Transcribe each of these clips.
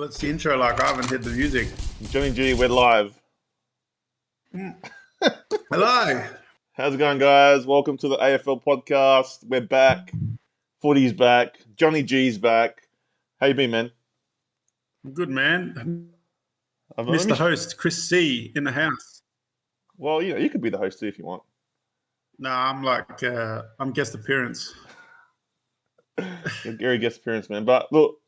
What's the intro like? I haven't hit the music. Johnny G, we're live. Hello. How's it going, guys? Welcome to the AFL podcast. We're back. Footy's back. Johnny G's back. How you been, man? I'm good, man. Mr. Host, Chris C. in the house. Well, you could be the host too if you want. No, I'm guest appearance. You're Gary guest appearance, man. But look,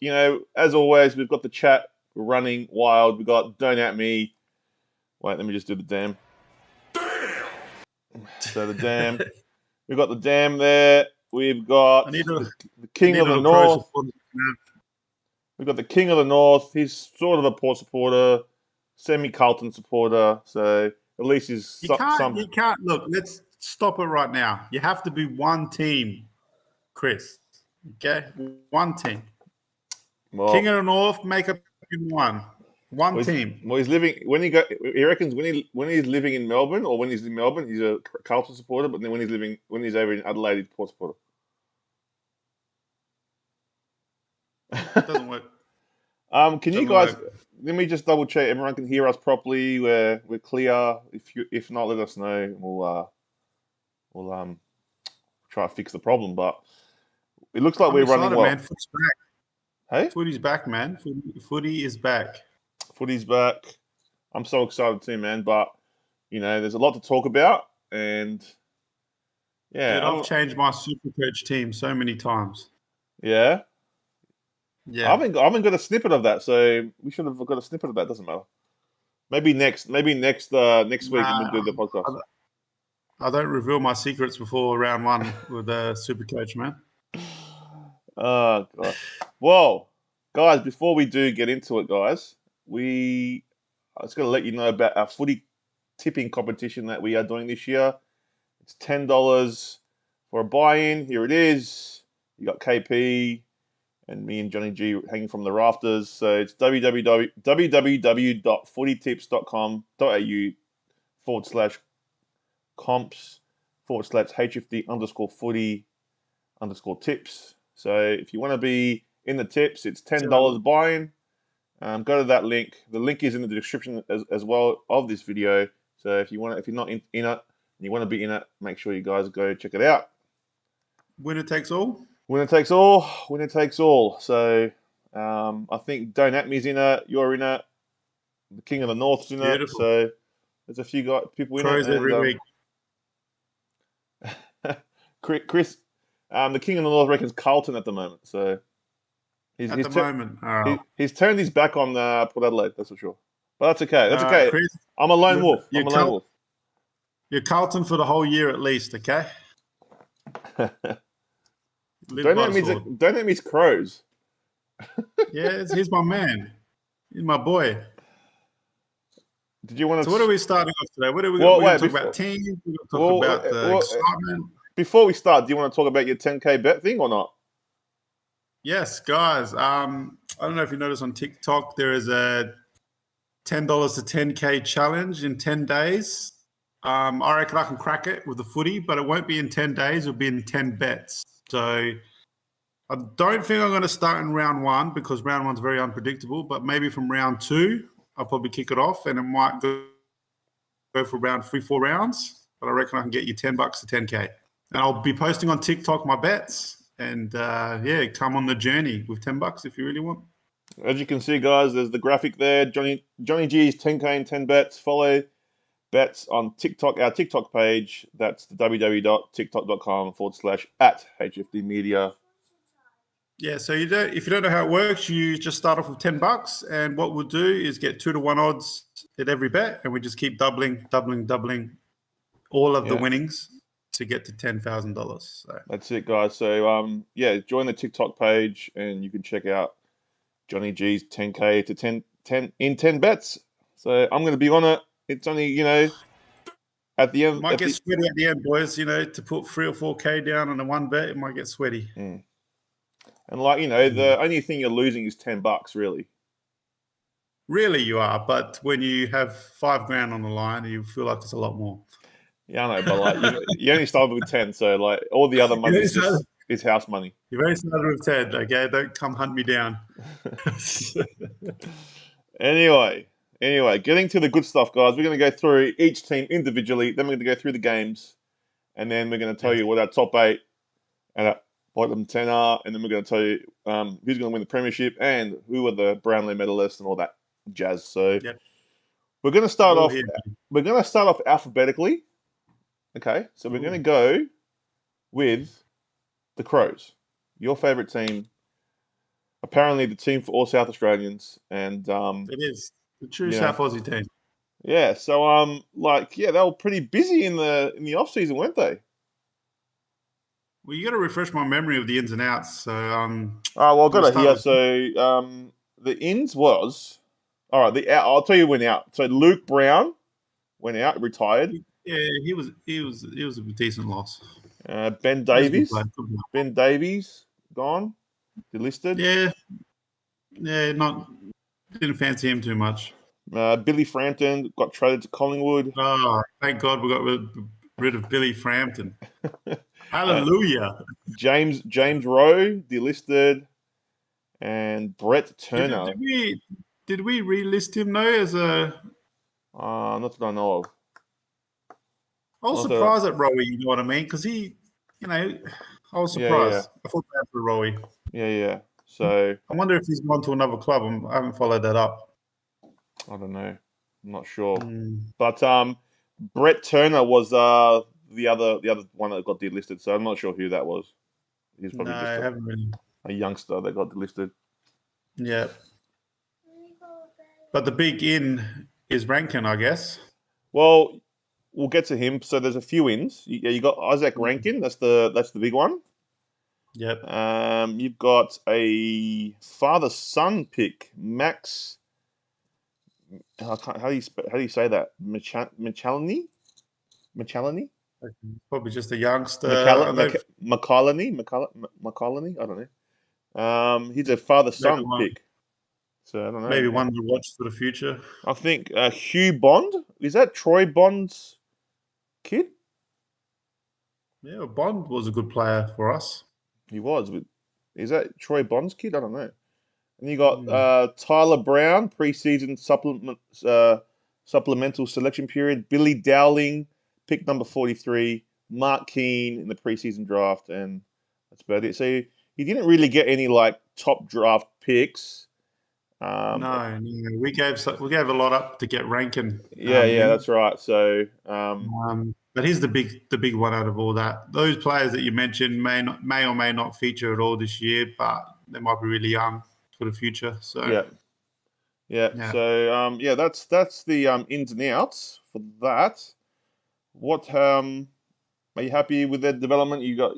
as always, we've got the chat running wild. We've got Don't At Me. Wait, let me just do the damn. So the damn. We've got the damn there. We've got the King of the North. We've got the King of the North. He's sort of a Port supporter, semi-Carlton supporter. So at least he's You can't. Look, let's stop it right now. You have to be one team, Chris. Okay? One team. Well, King of the North, make up in one. One team. Well, he's living he reckons when he's living in Melbourne, or when he's in Melbourne, he's a Carlton supporter. But then when he's over in Adelaide, he's a Port supporter. It doesn't work. Can you guys? Let me just double check. Everyone can hear us properly. We're clear. If not, let us know. We'll try to fix the problem. But it looks like we're running well. Man. Footy's back. Hey, Footy's back, man. Footy is back. Footy's back. I'm so excited too, man. But there's a lot to talk about, and yeah, dude, I've changed my super coach team so many times. Yeah. Yeah. I haven't got a snippet of that, so we should have got a snippet of that. Doesn't matter. Maybe next week we'll do the podcast. I don't reveal my secrets before round one with a super coach, man. Oh god. Well, guys, before we do get into it, guys, I was going to let you know about our footy tipping competition that we are doing this year. It's $10 for a buy-in. Here it is. You got KP and me and Johnny G hanging from the rafters. So it's www.footytips.com.au/comps/HFD_footy_tips. So if you want to be in the tips, it's $10 buy-in. Go to that link. The link is in the description as well of this video. So if you're not in it and you want to be in it, make sure you guys go check it out. Winner takes all. Winner takes all. Winner takes all. So I think Don't At Me's in it. You're in it. The King of the North's in it. So there's a few people in it. Every week. Chris, the King of the North reckons Carlton at the moment. So he's turned his back on Port Adelaide. That's for sure. But that's okay. That's okay. Chris, I'm a lone wolf. I'm a lone wolf. You're Carlton for the whole year at least. Okay. Don't At Me's Crows. Yeah, he's my man. He's my boy. Did you want to? So what are we starting off today? What are we going to talk about? Teams. We're going to talk about the excitement. Before we start, do you want to talk about your 10K bet thing or not? Yes, guys. I don't know if you noticed on TikTok, there is a $10 to 10K challenge in 10 days. I reckon I can crack it with the footy, but it won't be in 10 days. It'll be in 10 bets. So I don't think I'm going to start in round one because round one's very unpredictable, but maybe from round two, I'll probably kick it off and it might go for around 3-4 rounds. But I reckon I can get you $10 to 10K. And I'll be posting on TikTok my bets and come on the journey with $10 if you really want. As you can see, guys, there's the graphic there. Johnny G's 10K and 10 bets. Follow bets on TikTok, our TikTok page. That's www.tiktok.com/@HFD Media. Yeah, so if you don't know how it works, you just start off with $10, and what we'll do is get 2-to-1 odds at every bet, and we just keep doubling all of the winnings to get to $10,000. So that's it, guys. So join the TikTok page, and you can check out Johnny G's 10K to 10 in 10 bets. So I'm going to be on it. It's only, at the end. It might get sweaty at the end, boys, to put 3 or 4K down on the one bet, it might get sweaty. Mm. And the only thing you're losing is $10, really. Really you are, but when you have $5,000 on the line, you feel like it's a lot more. Yeah, I know, but you only started with 10, so all the other money is It's house money. You're very started with Ted, okay? Don't come hunt me down. Anyway, getting to the good stuff, guys. We're going to go through each team individually. Then we're going to go through the games, and then we're going to tell you what our top 8 and our bottom 10 are, and then we're going to tell you who's going to win the premiership and who are the Brownlee medalists and all that jazz. So Yep. we're going to start We'll off. hear. We're going to start off alphabetically. Okay, so we're going to go with the Crows, your favourite team. Apparently, the team for all South Australians, and It is the true you know, South Aussie team. yeah. So they were pretty busy in the off season, weren't they? Well, you got to refresh my memory of the ins and outs. So, Oh well, I've got we'll it start here. with- So the ins was all right. I'll tell you who went out. So Luke Brown went out, retired. Yeah, he was a decent loss. Ben He was a good Davies, player, good player. gone, delisted. Yeah, didn't fancy him too much. Billy Frampton got traded to Collingwood. Oh, thank God we got rid of Billy Frampton. Hallelujah. James Rowe, delisted, and Brett Turner. Did we relist him though as a? Not that I know of. I was surprised at Rowie. You know what I mean? Because I was surprised. I felt bad for Rowie. Yeah. So I wonder if he's gone to another club. I haven't followed that up. I don't know. I'm not sure. But Brett Turner was the other one that got delisted. So I'm not sure who that was. He's probably I haven't really. a youngster that got delisted. Yeah. But the big in is Rankin, I guess. Well, we'll get to him. So there's a few ins. You got Isaac Rankin. That's the big one. Yep. You've got a father-son pick, Max. How do you say that? Michalany? Probably just a youngster. McCallany? I don't know. He's a father-son pick. So I don't know. Maybe one to watch for the future. I think Hugh Bond. Is that Troy Bond's kid? Yeah, Bond was a good player for us. He was. But is that Troy Bond's kid? I don't know. And you got Tyler Brown, preseason supplemental selection period. Billy Dowling, pick number 43. Mark Keane in the preseason draft, and that's about it. So he didn't really get any top draft picks. No, we gave a lot up to get Rankin. Yeah, that's right. So, but he's the big one out of all that. Those players that you mentioned may or may not feature at all this year, but they might be really young for the future. So yeah. So that's the ins and outs for that. What are you happy with their development? You got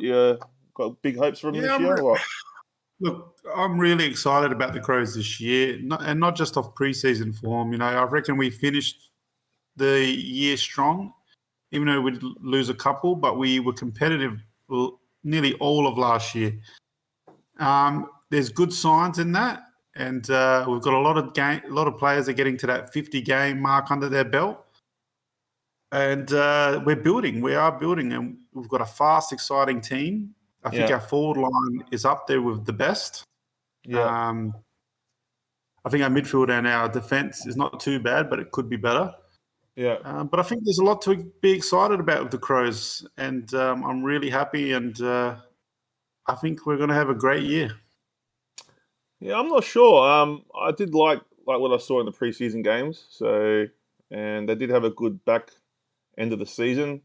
big hopes for them this year? Or what? Look, I'm really excited about the Crows this year, not just off preseason form. I reckon we finished the year strong, even though we'd lose a couple, but we were competitive nearly all of last year. There's good signs in that, and we've got a lot of players are getting to that 50 game mark under their belt, and we're building. We are building, and we've got a fast, exciting team. I think our forward line is up there with the best. Yeah. I think our midfield and our defence is not too bad, but it could be better. Yeah. But I think there's a lot to be excited about with the Crows, and I'm really happy, and I think we're going to have a great year. Yeah, I'm not sure. I did like what I saw in the preseason games. So, and they did have a good back end of the season.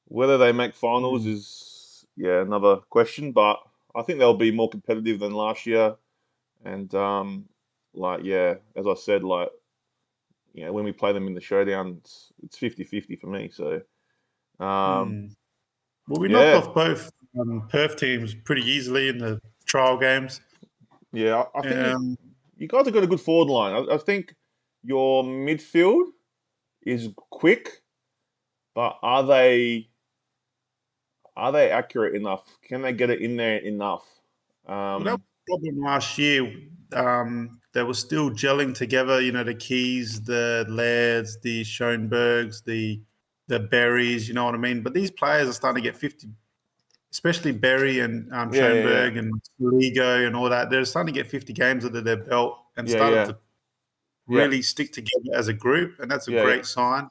Whether they make finals is another question, but I think they'll be more competitive than last year. And as I said, when we play them in the showdown, it's 50-50 for me. So, Well, we knocked off both Perth teams pretty easily in the trial games. Yeah, I think you guys have got a good forward line. I think your midfield is quick, but are they accurate enough? Can they get it in there enough? Well, that was the problem last year. They were still gelling together. The Keys, the Lairds, the Schoenbergs, the Berries. You know what I mean? But these players are starting to get especially Berry and Yeah, yeah, yeah. Schoenberg and Ligo and all that. They're starting to get 50 games under their belt and Yeah, started yeah. to Yeah, really stick together as a group, and that's a yeah, yeah. great sign.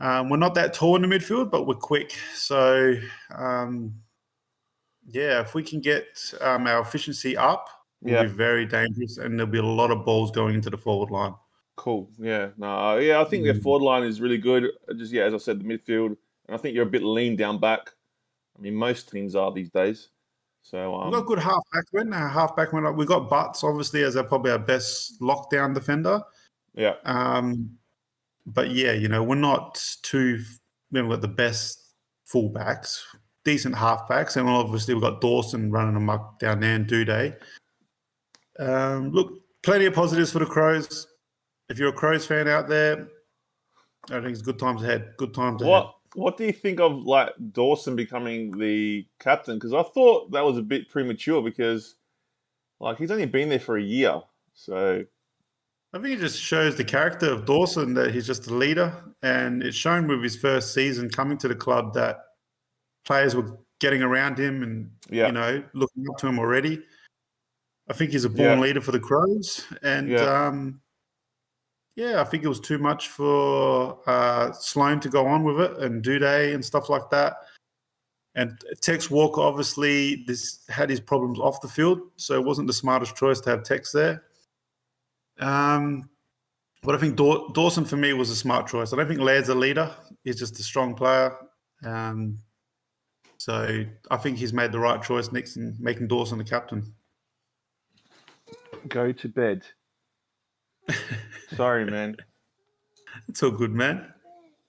We're not that tall in the midfield, but we're quick. So, yeah, if we can get our efficiency up, we'll Yeah. be very dangerous, and there'll be a lot of balls going into the forward line. Cool. Yeah. No. Yeah. I think their forward line is really good. Just yeah, as I said, the midfield, and I think you're a bit lean down back. I mean, most teams are these days. So We've got good halfback went up. We've got Butts, obviously, as probably our best lockdown defender. yeah, But yeah, we're not too. We've got the best fullbacks, decent halfbacks, and obviously we've got Dawson running amok down there and Duday. Look, plenty of positives for the Crows. If you're a Crows fan out there, I think it's good times ahead. Good times ahead. What do you think of like Dawson becoming the captain? Because I thought that was a bit premature because like he's only been there for a year. So I think it just shows the character of Dawson, that he's just a leader, and it's shown with his first season coming to the club that players were getting around him and yeah, looking up to him already. I think he's a born yeah, leader for the Crows, and yeah, I think it was too much for Sloan to go on with it and Duday and stuff like that. And Tex Walker obviously had his problems off the field, so it wasn't the smartest choice to have Tex there. But I think Dawson for me was a smart choice. I don't think Laird's a leader; he's just a strong player. So I think he's made the right choice next in making Dawson the captain. go to bed. Sorry, man. It's all good, man.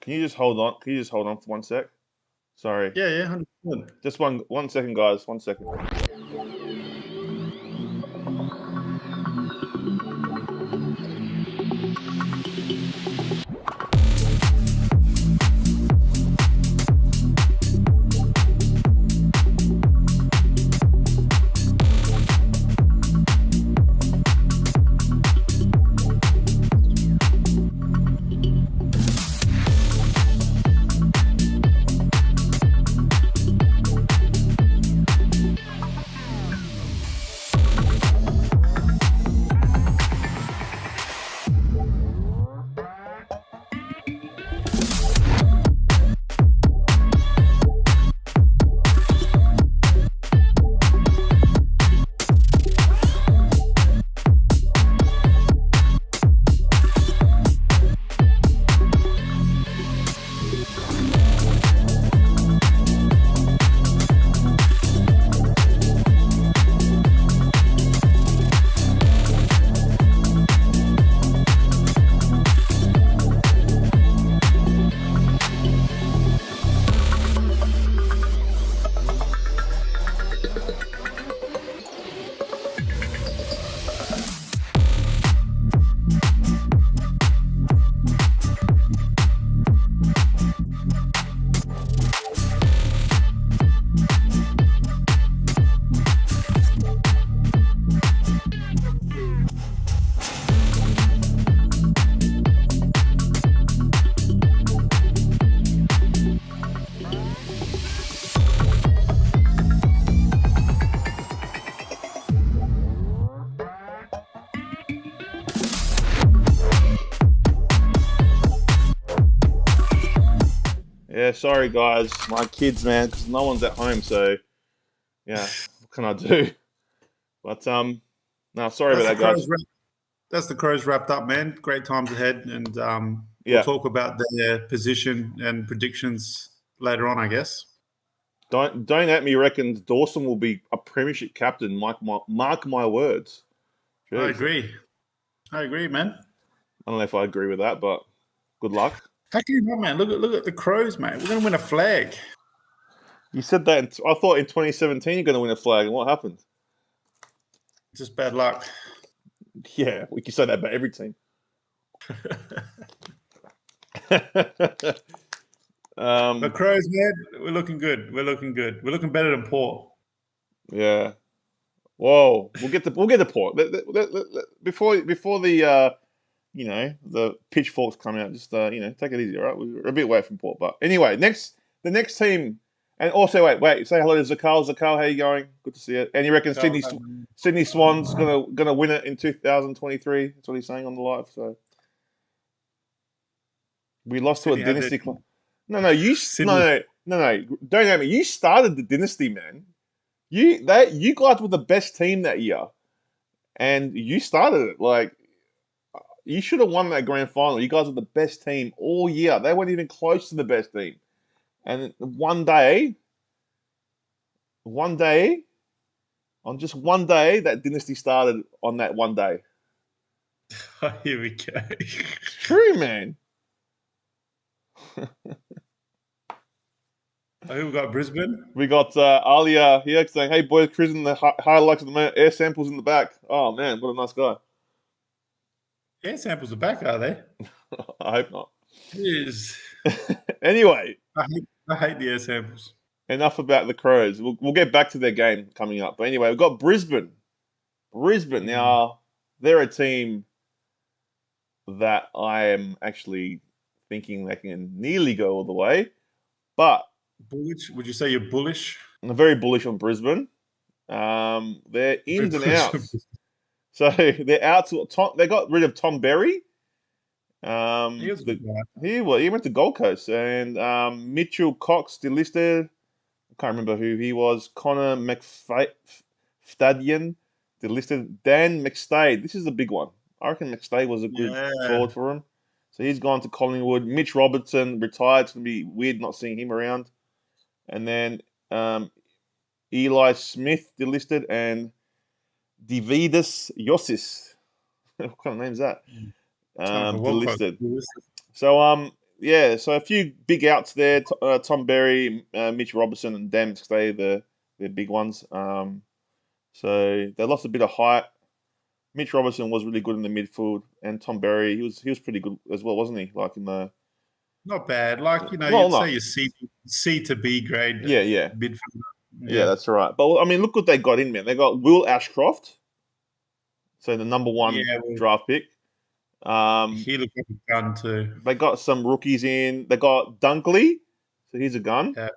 Can you just hold on? Can you just hold on for 1 sec? Sorry. Yeah, 100%. Just 1 second, guys. 1 second. Yeah, sorry guys, my kids, man, because no one's at home. So yeah, what can I do? But no, sorry That's about the that, guys. Crows. That's the Crows wrapped up, man. Great times ahead, and we'll Yeah, talk about their position and predictions later on, I guess. don't at me reckons Dawson will be a premiership captain. Mark my words. I Jeez, agree. I agree, man. I don't know if I agree with that, but good luck. How can you not, man? Look at the Crows, mate. We're going to win a flag. You said that. I thought in 2017 you're going to win a flag, and what happened? Just bad luck. Yeah, we can say that about every team. The Crows, man, we're looking good. We're looking good. We're looking better than Port. Yeah. Whoa. We'll get the Port. Before the the pitchforks come out. Just take it easy, all right? We're a bit away from Port, but anyway, the next team And also, wait, say hello to Zakal. Zakal, how you going? Good to see you. And you reckon Sydney Swans gonna win it in 2023? That's what he's saying on the live. So we lost to a Sydney had their dynasty club. No, you Sydney. no. Don't get me. You started the dynasty, man. You guys were the best team that year, and you started it. Like you should have won that grand final. You guys were the best team all year. They weren't even close to the best team. And one day, on just one day, that dynasty started on that one day. Oh, here we go. It's true, man. Who we got? Brisbane. We got Alia here saying, "Hey boys, cruising the highlights of the moment. Air samples in the back. Oh man, what a nice guy." Air samples are back, are they? I hope not. Yes. Anyway, I hate the air samples. enough about the Crows. We'll get back to their game coming up. But anyway, we've got Brisbane. Now, they're a team that I am actually thinking they can nearly go all the way. But Bullish? Would you say you're bullish? I'm very bullish on Brisbane. They're ins and outs. So they're out. They got rid of Tom Berry. He was a good guy. He went to Gold Coast, and Mitchell Cox delisted. I can't remember who he was. Connor McFadden delisted. Dan McStade. This is a big one. I reckon McStade was a good forward for him. So he's gone to Collingwood. Mitch Robertson retired. It's going to be weird not seeing him around. And then Eli Smith delisted and Dividis Yosis. What kind of name is that? Delisted. So so a few big outs there. Tom Berry, Mitch Robertson, and Dan McStade, the big ones. So they lost a bit of height. Mitch Robertson was really good in the midfield, and Tom Berry, he was pretty good as well, wasn't he? Like in the not bad. Like you'd say your C to B grade. Yeah. Midfield. Yeah, that's right. But I mean, look what they got in, man. They got Will Ashcroft, so the number one draft pick. He looked like a gun too. They got some rookies in. They got Dunkley, so he's a gun. Yeah.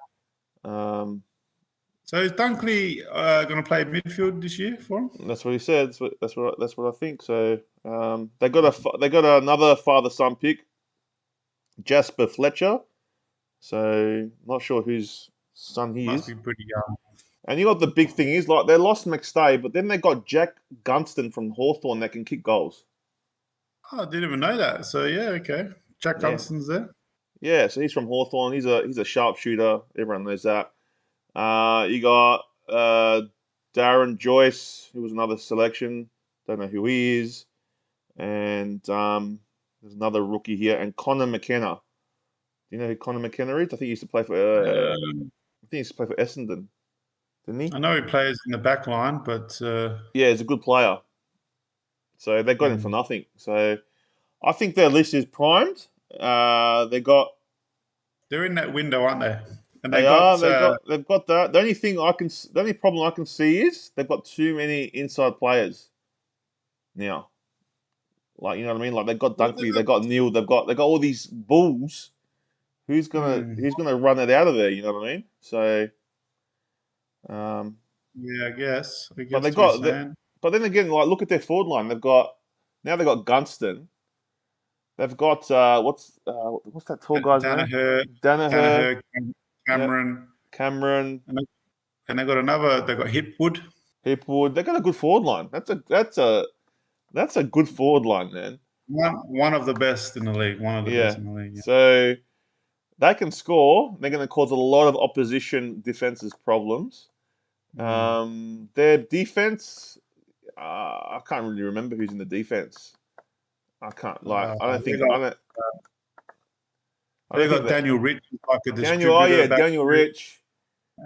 So is Dunkley going to play midfield this year for him? That's what he said. That's what I think. So they got another father-son pick, Jasper Fletcher. So not sure whose son he is. Must be pretty young. And you got the big thing is like they lost McStay, but then they got Jack Gunston from Hawthorn that can kick goals. Oh, I didn't even know that. So yeah, okay. Jack Gunston's there. Yeah, so he's from Hawthorn. He's a sharpshooter. Everyone knows that. You got Darren Joyce, who was another selection. Don't know who he is. And there's another rookie here, and Connor McKenna. Do you know who Connor McKenna is? I think he used to play for. Essendon, didn't he? I know he plays in the back line, but yeah, he's a good player. So they got him for nothing. So I think their list is primed. They're in that window, aren't they? And they've got that. The only problem I can see is they've got too many inside players now. Like, you know what I mean? Like they've got Dunkley, they've got Neil, they've got all these bulls. Who's gonna run it out of there? You know what I mean? So, yeah, I guess. But then again, like look at their forward line. They've got Gunston. They've got what's that tall guy's name? Danaher, Cameron, and they've got another. They've got Hipwood. They got a good forward line. That's a good forward line, man. One of the best in the league. One of the best in the league. Yeah. So they can score. They're going to cause a lot of opposition defenses problems. Their defense, I can't really remember who's in the defense. I can't They got Daniel Rich, like a distributor. Daniel Rich.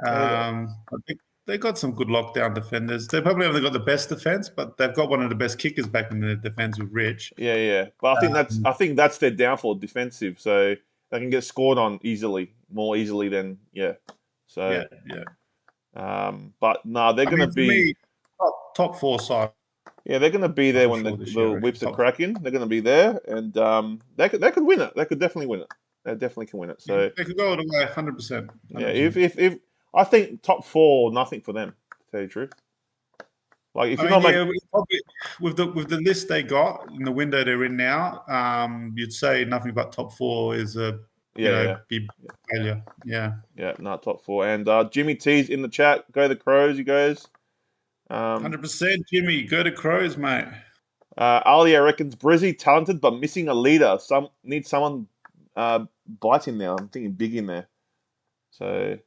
I think they got some good lockdown defenders. They probably haven't got the best defense, but they've got one of the best kickers back in the defense with Rich. Yeah. But I think that's their downfall, defensive. So they can get scored on more easily than So but no, they're going to be top four side. Yeah, they're going to be there when the whips are cracking. They're going to be there, and they could win it. They could definitely win it. They definitely can win it. So They could go all the way, 100%. yeah, if I think top four, nothing for them. To tell you the truth, like if I you're mean, not making, yeah, probably with the list they got in the window they're in now, you'd say nothing but top four is a yeah, big failure. Yeah, yeah, not top four. And Jimmy T's in the chat. Go the Crows, you guys. 100%. Jimmy, go to Crows, mate. Alia reckons Brizzy talented but missing a leader. Need someone biting there. I'm thinking big in there. So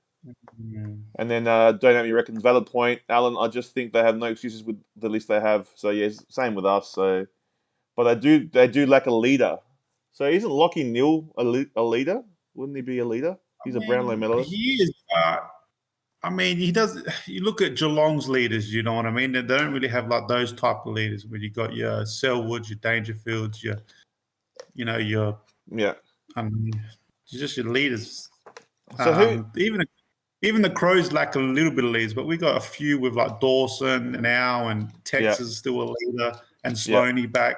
and then Dynamic reckons valid point. Alan, I just think they have no excuses with the list they have. So yes, same with us. So but they do lack a leader. So isn't Lockie Neal a leader? Wouldn't he be a leader? I He's a Brownlow mean, medalist. he is. I mean, he does. You look at Geelong's leaders. You know what I mean? They don't really have like those type of leaders. Where you got your Selwoods, your Dangerfields, your Yeah. I mean, just your leaders. So who? Even the Crows lack a little bit of leads, but we got a few with like Dawson now, and Yeah. Texas still a leader, and Yeah. Sloaney back.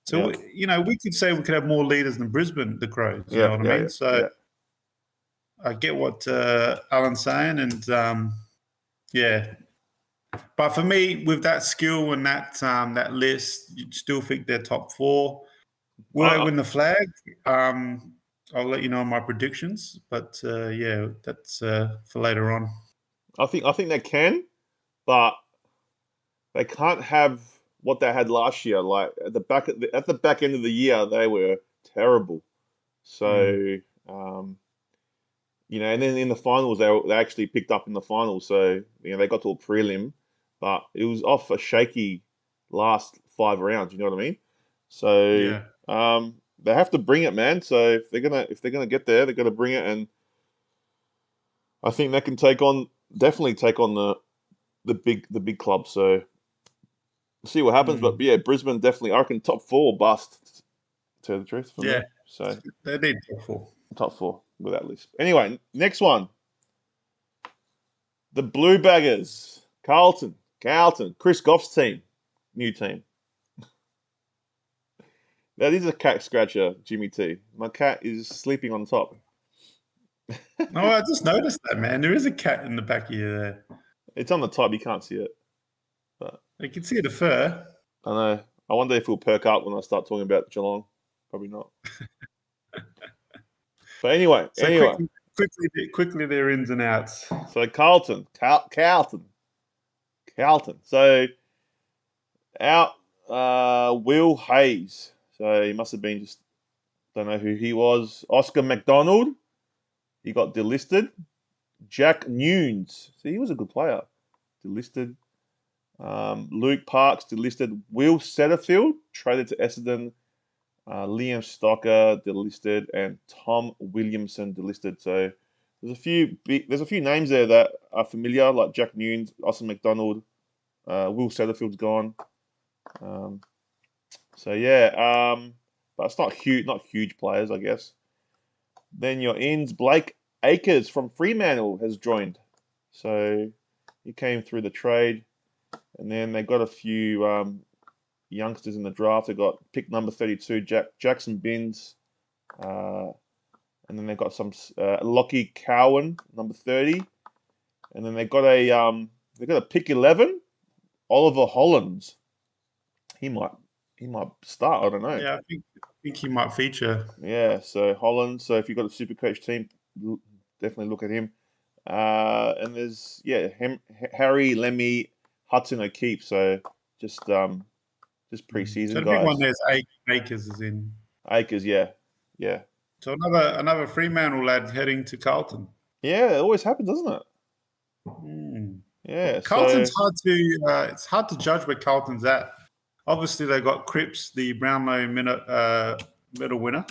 So Yeah. we could say we could have more leaders than Brisbane, the Crows. You Yeah. know what Yeah. I mean? Yeah. So Yeah. I get what Alan's saying, and yeah. But for me, with that skill and that list, you still think they're top four. Will they win the flag? I'll let you know my predictions, but yeah, that's for later on. I think they can, but they can't have what they had last year. Like at the back end of the year, they were terrible. So and then in the finals, they actually picked up in the finals. So they got to a prelim, but it was off a shaky last 5 rounds. You know what I mean? So Yeah. they have to bring it, man. So if they're gonna get there, they're gonna bring it, and I think they can definitely take on the big clubs. So see what happens. But yeah, Brisbane definitely. I reckon top four bust. To tell the truth for me. So they need top four. Top four with that list. Anyway, next one. The Blue Baggers. Carlton. Chris Goff's team. New team. That is a cat scratcher, Jimmy T. My cat is sleeping on top. Oh, I just noticed that, man. There is a cat in the back of you there. It's on the top. You can't see it. But You can see the fur. I know. I wonder if it'll perk up when I start talking about Geelong. Probably not. But anyway. Quickly their ins and outs. So Carlton. So out Will Hayes. So he must have been don't know who he was. Oscar McDonald. He got delisted. Jack Nunes. See, he was a good player. Delisted. Luke Parks delisted. Will Setterfield traded to Essendon. Liam Stocker delisted, and Tom Williamson delisted. So there's a few names there that are familiar, like Jack Nunes, Austin McDonald, Will Setterfield's gone. So yeah, but it's not huge players, I guess. Then your ins, Blake Akers from Fremantle has joined. So he came through the trade, and then they got a few youngsters in the draft. They got pick number 32, Jackson Binns, and then they got some Lockie Cowan, number 30, and then they got a pick 11, Oliver Hollands. He might start. I don't know. Yeah, I think he might feature. Yeah, so Hollands. So if you've got a super coach team, definitely look at him. And there's Harry, Lemmy, Hudson O'Keefe. So just preseason So the guys. big one there's Akers is in. Akers, yeah. So another Fremantle lad heading to Carlton. Yeah, it always happens, doesn't it? Yeah. Carlton's it's hard to judge where Carlton's at. Obviously, they got Cripps, the Brownlow medal winner.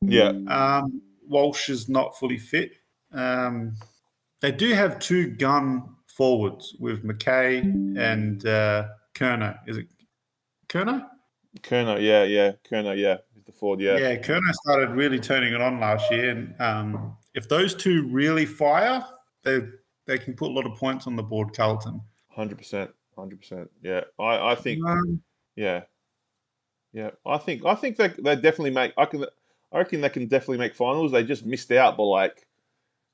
Yeah. Walsh is not fully fit. They do have two gun forwards with McKay and Kerner. Is it Kerner? Kerner, yeah. Kerner, yeah. He's the forward, yeah. Yeah, Kerner started really turning it on last year. And if those two really fire, they can put a lot of points on the board, Carlton. 100%. Yeah. I think yeah. I think they definitely make I reckon they can definitely make finals. They just missed out by like,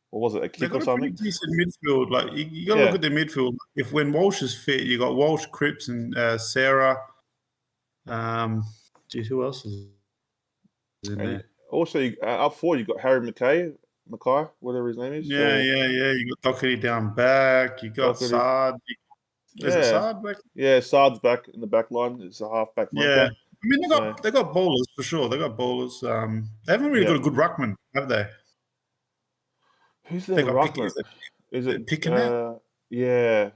what was it, a They've kick or got a pretty something? decent midfield. Like you got to look Yeah. at their midfield. If when Walsh is fit, you got Walsh, Cripps, and Sarah. Geez, who else is in And there? also, up forward, you got Harry Mackay, whatever his name is. Yeah, yeah, yeah. You got Doherty down back. You got Doherty. Saad. Is it Yeah. Saad back? Yeah, Saad's back in the back line. It's a half-back Yeah. flanker. I mean, So, they got bowlers for sure. They got bowlers. They haven't really yeah. got a good ruckman, have they? Who's They their got pick. ruckman? Is They're it, picking that. yeah.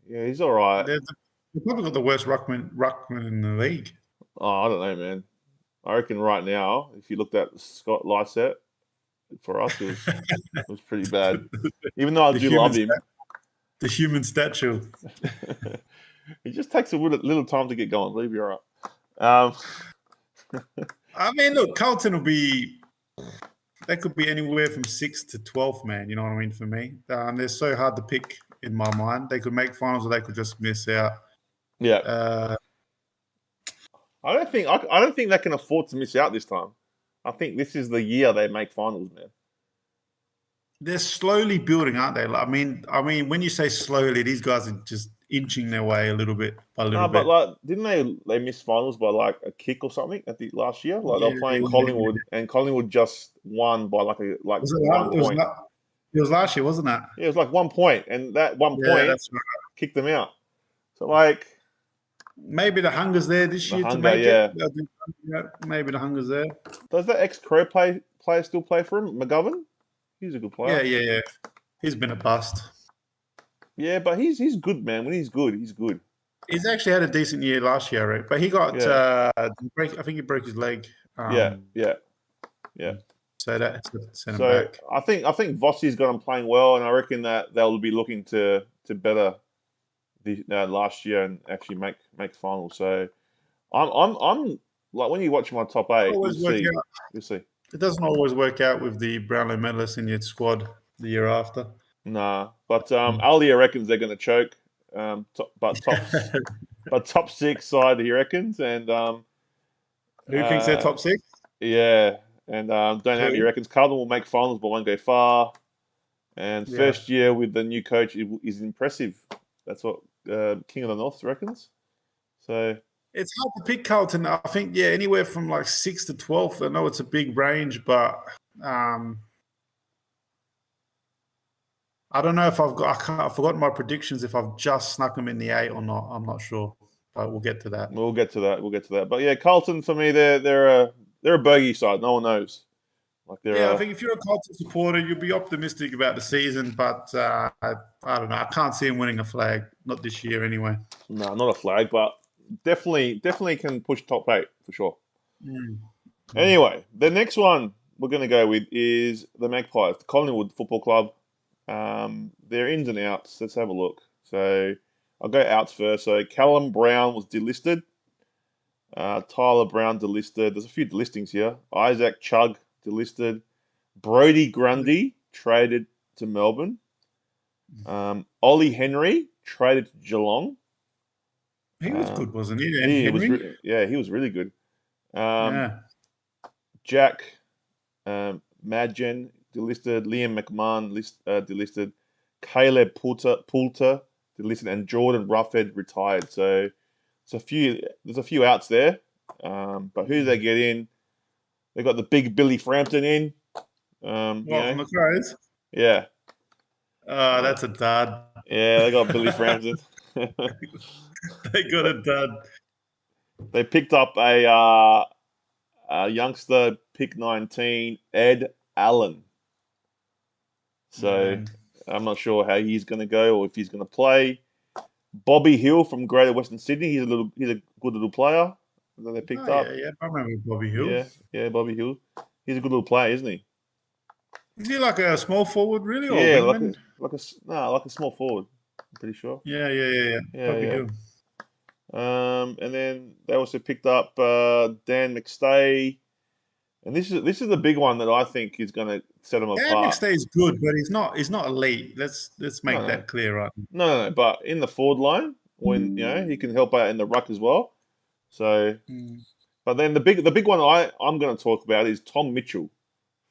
Yeah, he's all right. They've probably got the worst ruckman in the league. Oh, I don't know, man. I reckon right now, if you looked at Scott Lysett, for us, it was pretty bad. Even though I The do human love him, the human statue. it just takes a little time to get going. Believe you're right. Um, I mean, look, Carlton will be. They could be anywhere from 6th to 12th, man. You know what I mean? For me, they're so hard to pick in my mind. They could make finals, or they could just miss out. yeah, I don't think they can afford to miss out this time. I think this is the year they make finals, man. They're slowly building, aren't they? Like, I mean, when you say slowly, these guys are just inching their way a little bit by a little No, but bit. like, didn't they miss finals by like a kick or something at the last year? Like they Yeah, were playing yeah. Collingwood, and Collingwood just won by like Was it? 1 point. It was last year, wasn't it? Yeah, it was like 1 point, and that one Yeah, point that's right. kicked them out. So like Maybe the hunger's there this the year to hunger, make yeah. it. Yeah, maybe the hunger's there. Does that ex-Crow player still play for him? McGovern? He's a good player. Yeah. He's been a bust. Yeah, but he's good, man. When he's good, he's good. He's actually had a decent year last year, right? But he got Yeah. I think he broke his leg. Yeah. So that sent him So back. I think Vossi's got him playing well, and I reckon that they'll be looking to better the last year and actually make finals. So I'm like when you watch my top 8, you'll see. It doesn't always work out with the Brownlow medalists in your squad the year after. Nah, but Ali reckons they're going to choke. But top 6 side he reckons, and Who thinks they're top 6? Yeah, and don't have he reckons Carlton will make finals but won't go far. And first year with the new coach is impressive. That's what King of the North reckons. So it's hard to pick Carlton. I think anywhere from like 6th to 12th. I know it's a big range, but I don't know if I've forgotten my predictions if I've just snuck them in the 8 or not. I'm not sure, but we'll get to that. We'll get to that. But yeah, Carlton for me, they're a bogey side. No one knows. Like I think if you're a Carlton supporter, you'll be optimistic about the season, but I don't know. I can't see him winning a flag, not this year anyway. No, not a flag, but definitely can push top 8 for sure. Anyway, the next one we're going to go with is the Magpies, the Collingwood Football Club. Their ins and outs. Let's have a look. So I'll go outs first. So Callum Brown was delisted. Tyler Brown delisted. There's a few delistings here. Isaac Chugg delisted. Brodie Grundy traded to Melbourne. Ollie Henry traded to Geelong. He was good, wasn't he? He was really good. Jack Madgen delisted. Liam McMahon delisted. Caleb Poulter delisted, and Jordan Roughhead retired. So there's a few outs there. But who do they get in? They got the big Billy Frampton in. From the Crows? Yeah. Oh, that's a dud. Yeah, they got Billy Frampton. They got a dud. They picked up a youngster, pick 19, Ed Allen. So I'm not sure how he's going to go or if he's going to play. Bobby Hill from Greater Western Sydney. He's a good little player that they picked up. Yeah, I remember Bobby Hill. Yeah, Bobby Hill. He's a good little player, isn't he? Is he like a small forward, really? Yeah, or like a small forward. I'm pretty sure. Yeah. Bobby Hill. And then they also picked up Dan McStay, and this is the big one that I think is going to set him apart. Dan McStay's good, but he's not elite. Let's make that clear, right? No. But in the forward line, when he can help out in the ruck as well. So, But then the big one I'm going to talk about is Tom Mitchell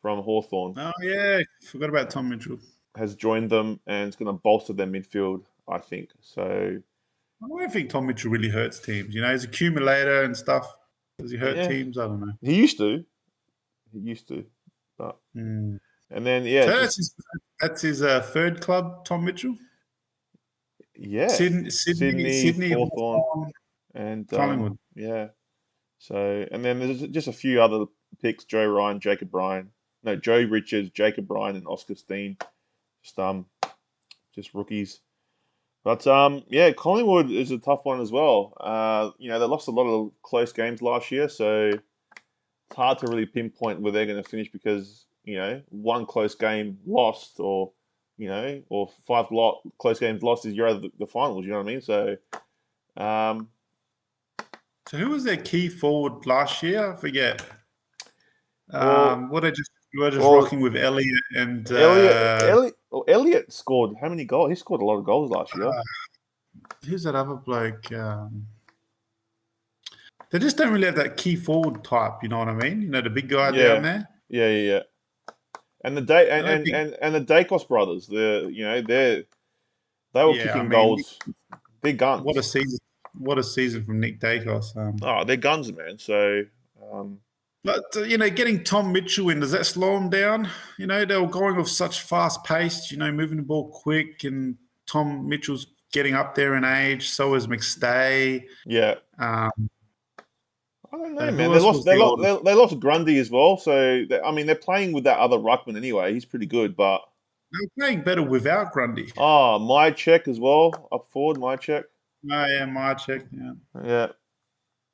from Hawthorn Oh yeah, forgot about Tom Mitchell. has joined them and it's going to bolster their midfield, I think. So I don't think Tom Mitchell really hurts teams. You know, he's accumulator and stuff. Does he hurt yeah, teams? I don't know. he used to. He used to. But Mm. and then yeah, So just that's his third club, Tom Mitchell. yeah, Sydney, Hawthorn, Hawthorn, and Collingwood. yeah. So and then there's just a few other picks: Joe Ryan, Jacob Bryan, no, Joe Richards, Jacob Bryan, and Oscar Steen. Just just rookies. But yeah, Collingwood is a tough one as well. You know, they lost a lot of close games last year, so it's hard to really pinpoint where they're going to finish because you know one close game lost, or you know, or close games lost is you're out of the finals. You know what I mean? So um, So who was their key forward last year? I forget. well, What they just were just well, rocking with Elliot and Elliot scored how many goals? He scored a lot of goals last year. who's that other bloke? They just don't really have that key forward type. You know what I mean? You know, the big guy down Yeah, there. yeah. And the day I don't think. and the Dacos brothers, they were Yeah, I kicking mean, goals. They're what a guns. season! What a season from Nick Dacos. Oh, they're guns, man. So um, But you know, getting Tom Mitchell in, does that slow them down? You know, they were going with such fast pace. You know, moving the ball quick, and Tom Mitchell's getting up there in age. So is McStay. yeah. Um, I don't know, man. who else was the old? They lost Grundy as well. So I mean, they're playing with that other ruckman anyway. He's pretty good, but They were playing better without Grundy. my check as well up forward. My check. Oh yeah, Marchek. Yeah. Yeah.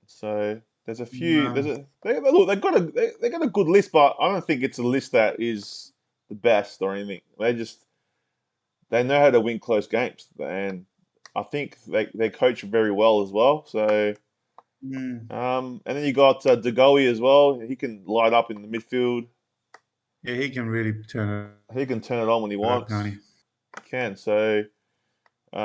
So there's a few. No. Look. They got a good list, but I don't think it's a list that is the best or anything. They know how to win close games, and I think they coach very well as well. So Mm. and then you got De as well. He can light up in the midfield. Yeah, he can really turn He can turn it on when he it up, wants. can't he? He can. So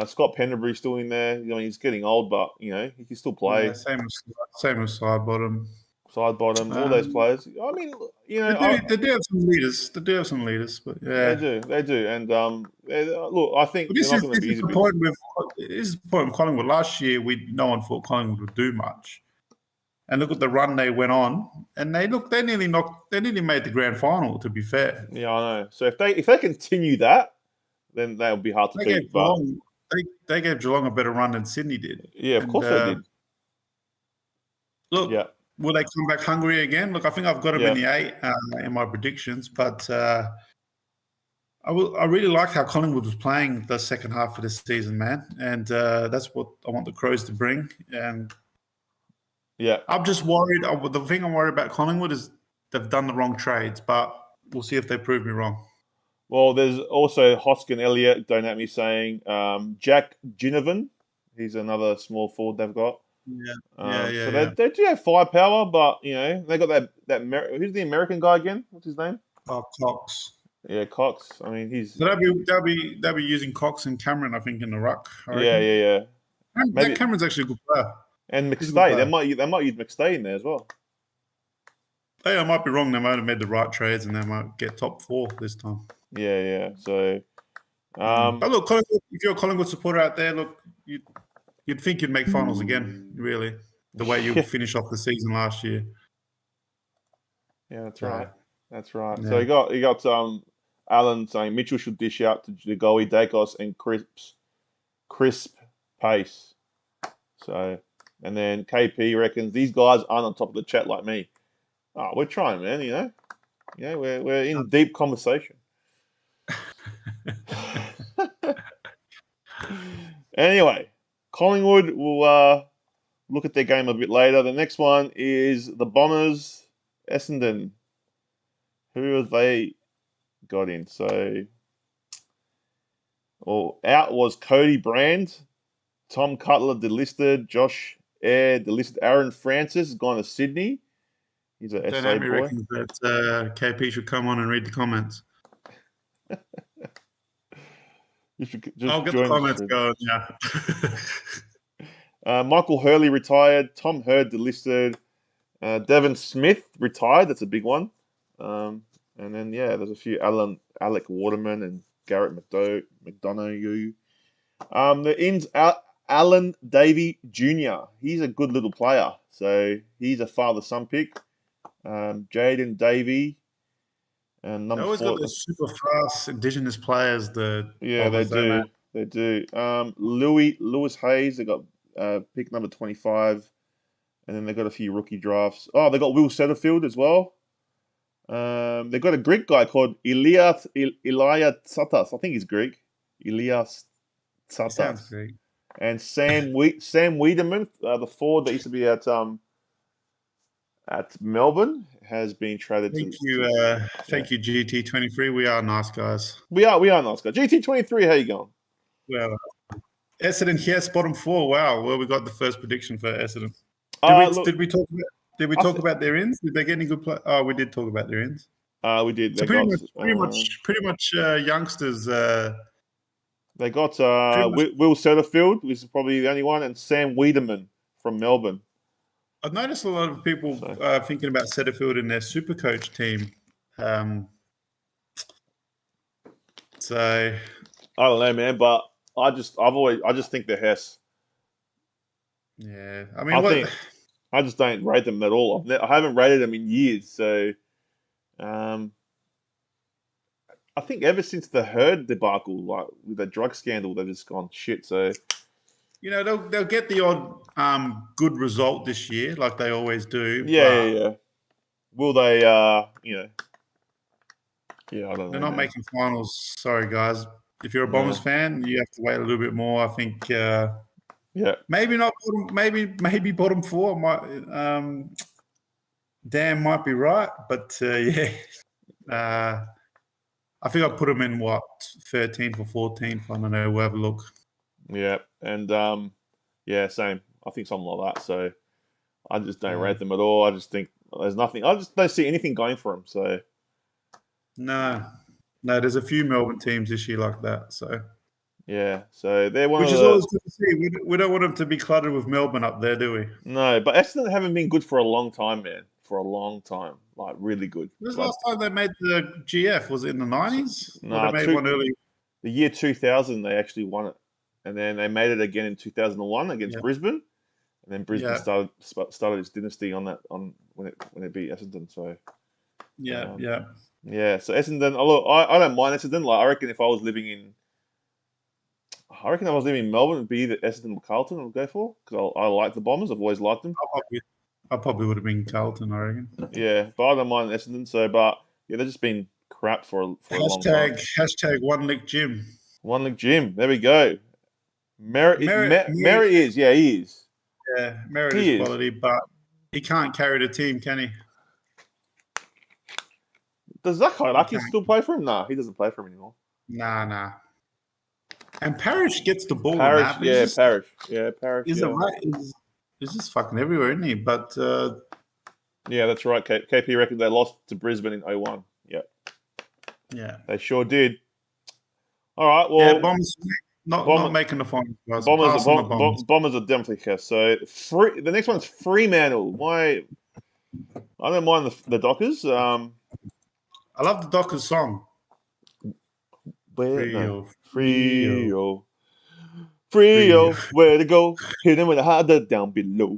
Scott Pendlebury's still in there. I mean, he's getting old, but you know he can still Yeah, play. same as side bottom. Side bottom, all those Um, players. I mean, you know, they do have some leaders. They do have some leaders, but they yeah. do, and look, I think But they're not going to this be is easy. the point with Collingwood. Last year, no one thought Collingwood would do much, and look at the run they went on, and they nearly made the grand final. To be fair, Yeah, I know. So if they continue that, then they'll be hard to they beat. gave But They gave Geelong a better run than Sydney did, yeah, of and course they did. look. Yeah, Will they come back hungry again? Look, I think I've got them in yeah, the 8 in my predictions, but I really like how Collingwood was playing the second half of the season, man, and that's what I want the Crows to bring. And yeah. I'm just worried. The thing I'm worried about Collingwood is they've done the wrong trades, but we'll see if they prove me wrong. Well, there's also Hoskin Elliott, don't at me saying Jack Ginnivan. He's another small forward they've got. So Yeah. they do have firepower, but you know they got who's the American guy again? What's his name? Oh, Cox. Yeah, Cox. I mean, he's So they'll be using Cox and Cameron, I think, in the ruck. I yeah, reckon. yeah, yeah. That Maybe Cameron's actually a good player. and He's a good McStay. player. They might use McStay in there as well. Hey, I might be wrong. They might have made the right trades, and they might get top 4 this time. Yeah, yeah. So But look, Collingwood, if you're a Collingwood supporter out there, look, you'd think you'd make finals again, really, the way you yeah, finished off the season last year. yeah, that's So, right. That's right. So yeah. you got Alan saying Mitchell should dish out to Degoe, Dacos, and crisp pace. So, and then KP reckons these guys aren't on top of the chat like me. Oh, we're trying, man. We're in deep conversation. Anyway, Collingwood will look at their game a bit later. The next one is the Bombers, Essendon. Who have they got in? So, out was Cody Brand, Tom Cutler delisted, Josh Eyre delisted, Aaron Francis has gone to Sydney. He's a Don't SA have me boy. reckons that KP should come on and read the comments. You should just I'll get the join the comments stream. going, yeah. Michael Hurley retired, Tom Hurd delisted, Devin Smith retired. That's a big one. And then there's a few Alec Waterman and Garrett McDonough. The ins Alan Davey Jr. He's a good little player. So he's a father-son pick. Jaden Davey and They number always got 4. those super fast Indigenous players, the Yeah, they Bombers, don't they? do. They do. Lewis Hayes. They got pick number 25, and then they got a few rookie drafts. Oh, they got Will Setterfield as well. They've got a Greek guy called Elias Tsatas. I think he's Greek. Elias It sounds Tsatas. great. And Sam Wiedemann, the forward that used to be at Melbourne, has been traded Thank to. you, Yeah. thank you, GT23. We are nice guys. We are nice guys. GT23, how you going? Well, Essendon, yes, bottom 4. Wow, well, we got the first prediction for Essendon. Look, Did we talk about their ins? Did they get any good play? Oh, we did talk about their ins. we did. So They pretty much youngsters. They got Pretty much, Will Setterfield, which is probably the only one, and Sam Wiedemann from Melbourne. I've noticed a lot of people thinking about Setterfield in their super coach team. So I don't know, man, but I just think they're Hess. yeah, I mean, I just don't rate them at all. I haven't rated them in years, so I think ever since the Herd debacle, like with the drug scandal, they've just gone shit. So they'll get the odd good result this year, like they always do. yeah. Will they? I don't know. They're not making finals. Sorry, guys. If you're a Bombers fan, you have to wait a little bit more. I think. Maybe not. Maybe bottom 4 might. Dan might be right, but I think I'll put them in 13th or 14th. I don't know. We'll have a look. Yeah, and same. I think something like that. So I just don't rate them at all. I just think there's nothing. I just don't see anything going for them. So no, there's a few Melbourne teams this year like that. So yeah, so they're one which of is the. always good to see. We don't want them to be cluttered with Melbourne up there, do we? No, but Essendon haven't been good for a long time, man. For a long time, like really good. When was the last time they made the GF? Was it in the 90s? No, they made one early. The year 2000, they actually won it, and then they made it again in 2001 against Brisbane, and then Brisbane started its dynasty on when it beat Essendon. So yeah. So Essendon, I don't mind Essendon. Like I reckon if I was living in Melbourne, it'd be either Essendon or Carlton I'd go for because I like the Bombers. I've always liked them. I probably would have been Carlton, I reckon. Yeah, but I don't mind Essendon. So, but they've just been crap for a long time. Hashtag One Lick Jim. One Lick Jim. There we go. Merritt is. Yeah, he is. Yeah, Merritt is quality, but he can't carry the team, can he? Does Zach Haidaki still play for him? Nah, he doesn't play for him anymore. Nah. And Parrish gets the ball. Parrish. He's just fucking everywhere, isn't he? But yeah, that's right. KP reckons they lost to Brisbane in 01. Yeah, they sure did. All right, well, Bombers not making the final. Bombers are definitely cast. So the next one's Fremantle. I don't mind the Dockers. I love the Dockers song. Frio, where to go? Hit him with a harder down below.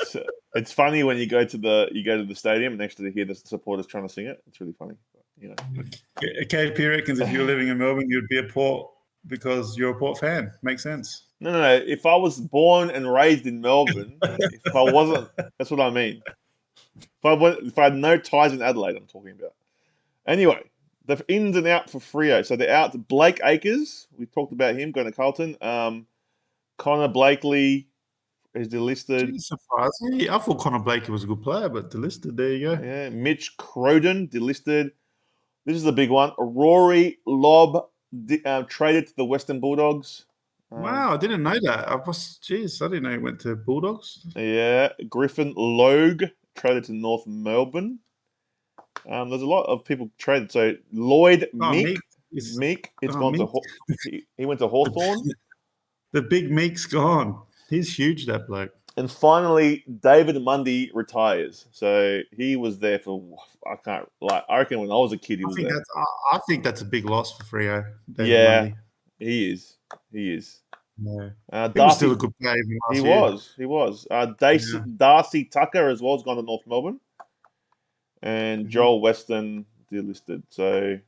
So, it's funny when you go to the stadium and actually hear the supporters trying to sing it. It's really funny. But, KP reckons if you're living in Melbourne, you'd be a Port because you're a Port fan. Makes sense. No. If I was born and raised in Melbourne, if I wasn't, that's what I mean. If I had no ties in Adelaide, I'm talking about. Anyway, the ins and out for Freo. So they're out to Blake Acres. We talked about him going to Carlton. Connor Blakely is delisted. Surprising. I thought Connor Blakely was a good player, but delisted. There you go. Yeah, Mitch Croden delisted. This is the big one. Rory Lobb traded to the Western Bulldogs. Wow, I didn't know that. I didn't know he went to Bulldogs. Yeah, Griffin Logue traded to North Melbourne. There's a lot of people traded. So Lloyd Meek, he went to Hawthorn. The big Meek's gone. He's huge, that bloke. And finally, David Mundy retires. So he was there for I reckon when I was a kid, he was there. I think that's a big loss for Freo, David Yeah, Mundy. he is. He is. Yeah. He Darcy, was still a good player even last year. He was. Yeah. Darcy Tucker as well has gone to North Melbourne, and Mhm. Joel Weston delisted. So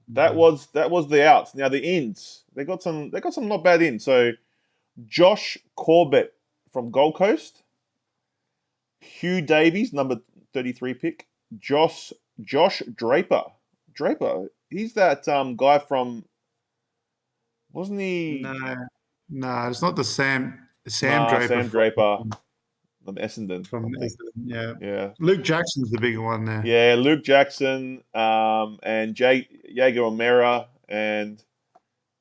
that was the outs. Now the ins, they got some not bad ins. So Josh Corbett from Gold Coast, Hugh Davies, number 33 pick, Josh Draper. He's that guy from, wasn't he? No, it's not the Sam Nah, Draper Sam Draper from Essendon. from I think. yeah. Yeah. Luke Jackson's the bigger one there. Yeah, Luke Jackson, and Jaeger O'Meara, and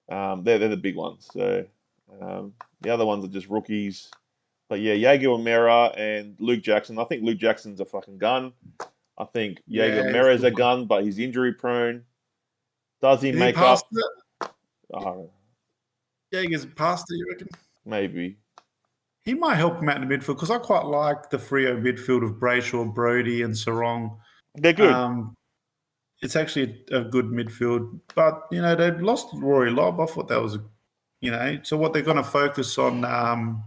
they're the big ones. So the other ones are just rookies. But yeah, Jaeger O'Meara and Luke Jackson. I think Luke Jackson's a fucking gun. I think Jaeger O'Meara is a gun, but he's injury prone. Does he make up? It? I don't know. Jaeger's past it, you reckon? Maybe. He might help him out in the midfield because I quite like the Freo midfield of Brayshaw, Brody, and Sarong. They're good. It's actually a good midfield, but they've lost Rory Lobb. I thought that was, so what they're going to focus on.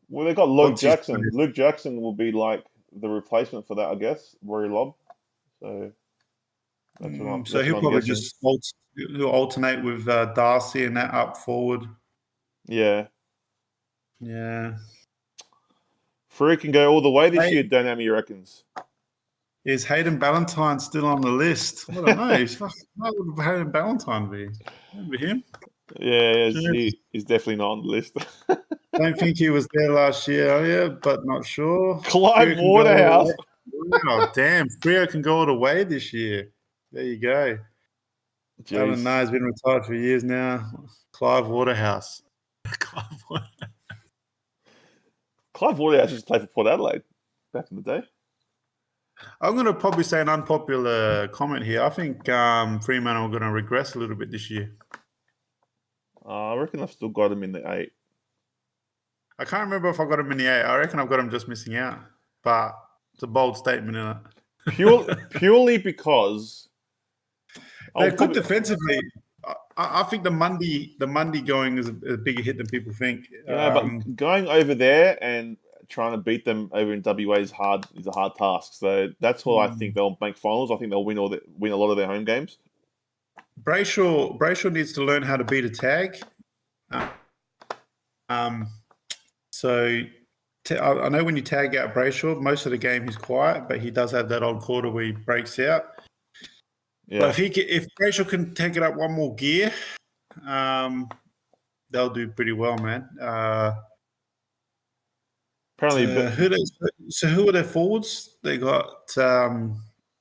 Well, they got Luke Jackson. Luke Jackson will be like the replacement for that, I guess. Rory Lobb. So that's what I'm. So he'll probably just he'll alternate with Darcy and that up forward. Yeah. Yeah. Free can go all the way this year, Dynami reckons. Is Hayden Ballantyne still on the list? I don't know. Why would Hayden Ballantyne be? Remember him? Yeah, he's definitely not on the list. Don't think he was there last year, but not sure. Clive Waterhouse. Oh, damn. Freo can go all the way this year. There you go. Alan Nye has been retired for years now. Clive Waterhouse. Clive Waterhouse used to play for Port Adelaide back in the day. I'm going to probably say an unpopular comment here. I think Fremantle are going to regress a little bit this year. I reckon I've still got him in the 8. I can't remember if I got him in the 8. I reckon I've got him just missing out. But it's a bold statement, isn't it? Purely because they're good defensively. I think the Mundy going is a bigger hit than people think. Yeah, but going over there and trying to beat them over in WA is a hard task. So that's why I think they'll make finals. I think they'll win a lot of their home games. Brayshaw needs to learn how to beat a tag. So I know when you tag out Brayshaw, most of the game he's quiet, but he does have that old quarter where he breaks out. Yeah. But if Brayshaw can take it up one more gear, they'll do pretty well, man. Apparently, who are their forwards? They got.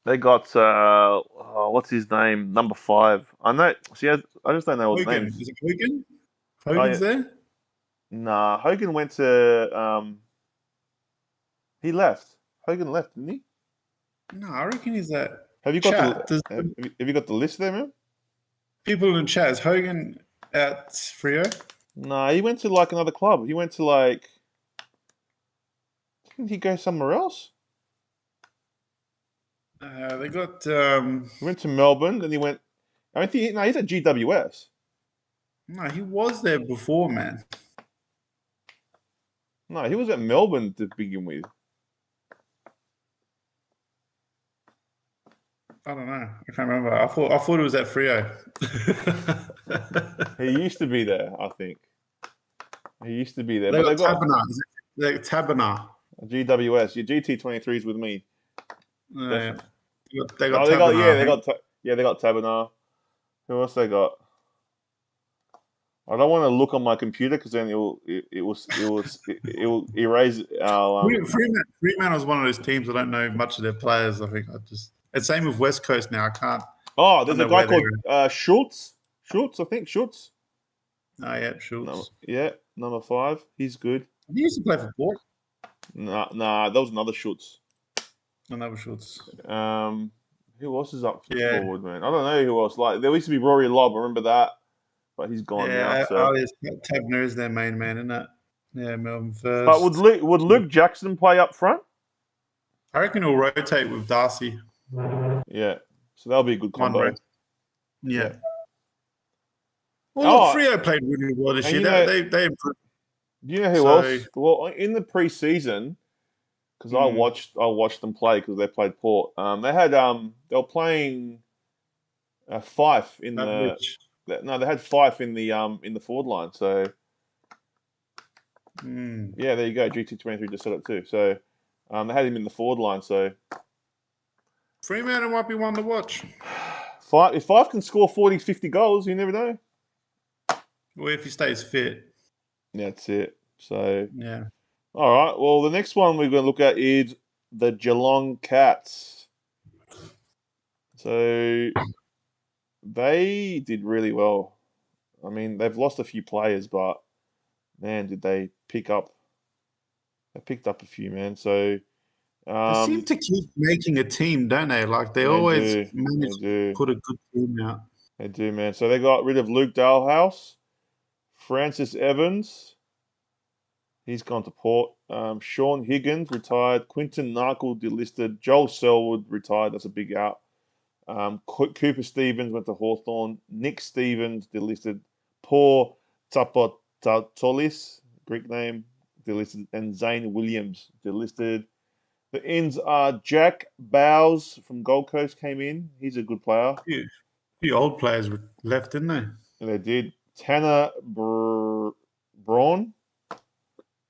What's his name? Number 5. I know. See, I just don't know what his name is. Is it Hogan? Hogan's there? Nah, Hogan went to. He left. Hogan left, didn't he? No, I reckon he's that. Have you got have you got the list there, man? People in chat, is Hogan at Freo? Nah, he went to like another club. He went to like. Didn't he go somewhere else? They got. He went to Melbourne, then he went. I think he's at GWS. No, he was there before, man. No, he was at Melbourne to begin with. I don't know. I can't remember. I thought it was at Freo. He used to be there, I think. He used to be there. They got Taberner. GWS. Your GT23 is with me. Yeah. They got Taberner. Who else they got? I don't want to look on my computer because then it will erase our. Fremantle is one of those teams I don't know much of their players. I think it's same with West Coast now. I can't. Oh, there's a guy called Schultz. I think Schultz. Oh yeah, Schultz. Number 5. He's good. He used to play for Port. Nah, that was another Schultz. Another Schultz. Who else is up forward, man? I don't know who else. Like there used to be Rory Lobb. I remember that, but he's gone now. So. Tabner is their main man, isn't it? Yeah, Melbourne But would first. Luke Jackson play up front? I reckon he'll rotate with Darcy. Yeah. So that'll be a good One combo. rest. Yeah. Yeah. Well, look, Oh, Freo played really well this and year. you know, They improved. do you know who So else? Well, in the preseason, because hmm, I watched them play because they played Port. They were playing Fife in that the rich. no, they had Fife in the forward line. So Hmm. yeah, there you go. GT23 just said it too. So they had him in the forward line. So Fremantle might be one to watch. if Fife can score 40, 50 goals, you never know. Well, if he stays fit. That's it. So Yeah. all right. Well, the next one we're going to look at is the Geelong Cats. So they did really well. I mean, they've lost a few players, but man, did they pick up? They picked up a few, man. So They seem to keep making a team, don't they? Like they they always do, manage they to do, put a good team out. they do, man. So they got rid of Luke Dalhouse, Francis Evans. He's gone to Port. Sean Higgins retired. Quinton Narkle delisted. Joel Selwood retired. That's a big out. Cooper Stevens went to Hawthorn. Nick Stevens delisted. Paul Tapatolis, Greek name, delisted. And Zane Williams delisted. The ends are Jack Bowes from Gold Coast came in. He's a good player. Few old players were left, didn't they? And they did. Tanner Braun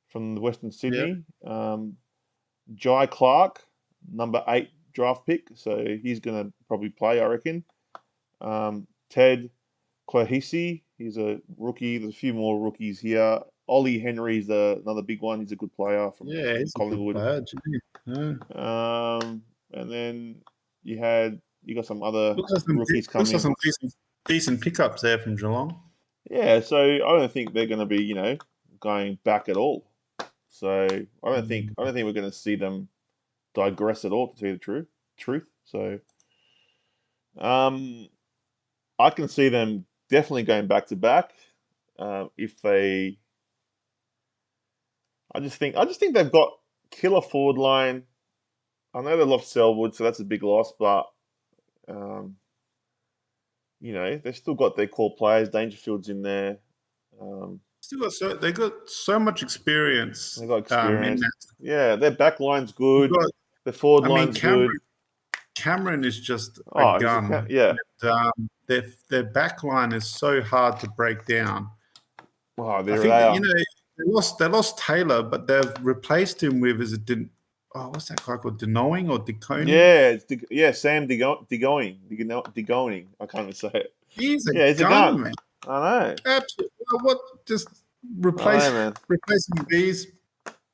from the Western Yeah. Sydney. Jai Clark, number 8 draft pick. So he's going to probably play, I reckon. Ted Klahisi, he's a rookie. There's a few more rookies here. Ollie Henry's another big one. He's a good player from Yeah, he's a good Collingwood. player. Gee. Yeah. And then you got some other Looks like rookies coming in. some decent pickups there from Geelong. Yeah, so I don't think they're going to be, going back at all. So I don't think we're going to see them digress at all, to tell you the truth. So I can see them definitely going back to back. If they, I just think they've got killer forward line. I know they lost Selwood, so that's a big loss, but um, they've still got their core players. Dangerfield's in there. They got so much experience They got in experience. that. Yeah, their back line's You good. got, Their forward I mean, line's good. Cameron is just a Oh, gun. yeah. And, their back line is so hard to break down. Oh, I there think they that, are. they lost Taylor, but they've replaced him with what's that guy called? Denoing or Deconey? Sam Degoning. I can't even say it. He's a Yeah, he's a gun, gun. man. I know. Absolutely. What? Just I know, man. replacing these.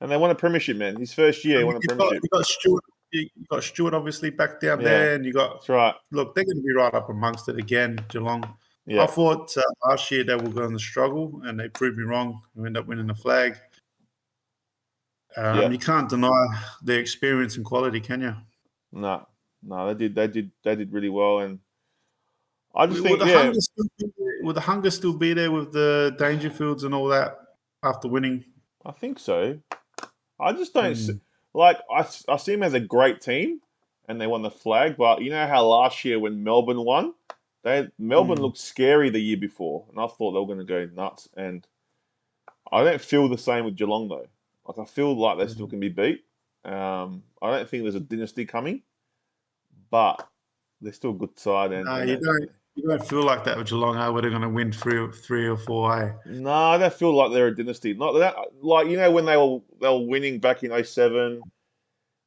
And they won a premiership, man. His first year, I he mean, won a premiership. you got Stewart. You got Stewart obviously back down Yeah, there, and you got that's right. look. They're going to be right up amongst it again, Geelong. I Yeah, thought last year they were going to struggle, and they proved me wrong. We ended up winning the flag. yeah. You can't deny their experience and quality, can you? No, no, they did really well, and I just Will think, the yeah, hunger still be there? Will the hunger still be there with the Dangerfields and all that after winning? I think so. I just don't Hmm. like. I see them as a great team, and they won the flag. But you know how last year when Melbourne won, Melbourne Hmm. looked scary the year before, and I thought they were going to go nuts. And I don't feel the same with Geelong though. Like I feel like they still can be beat. I don't think there's a dynasty coming, but they're still a good side. And No, and you don't. You don't feel like that with Geelong. Are we going to win three or four? Eh? no, I don't feel like they're a dynasty. Not that, like when they were winning back in '07,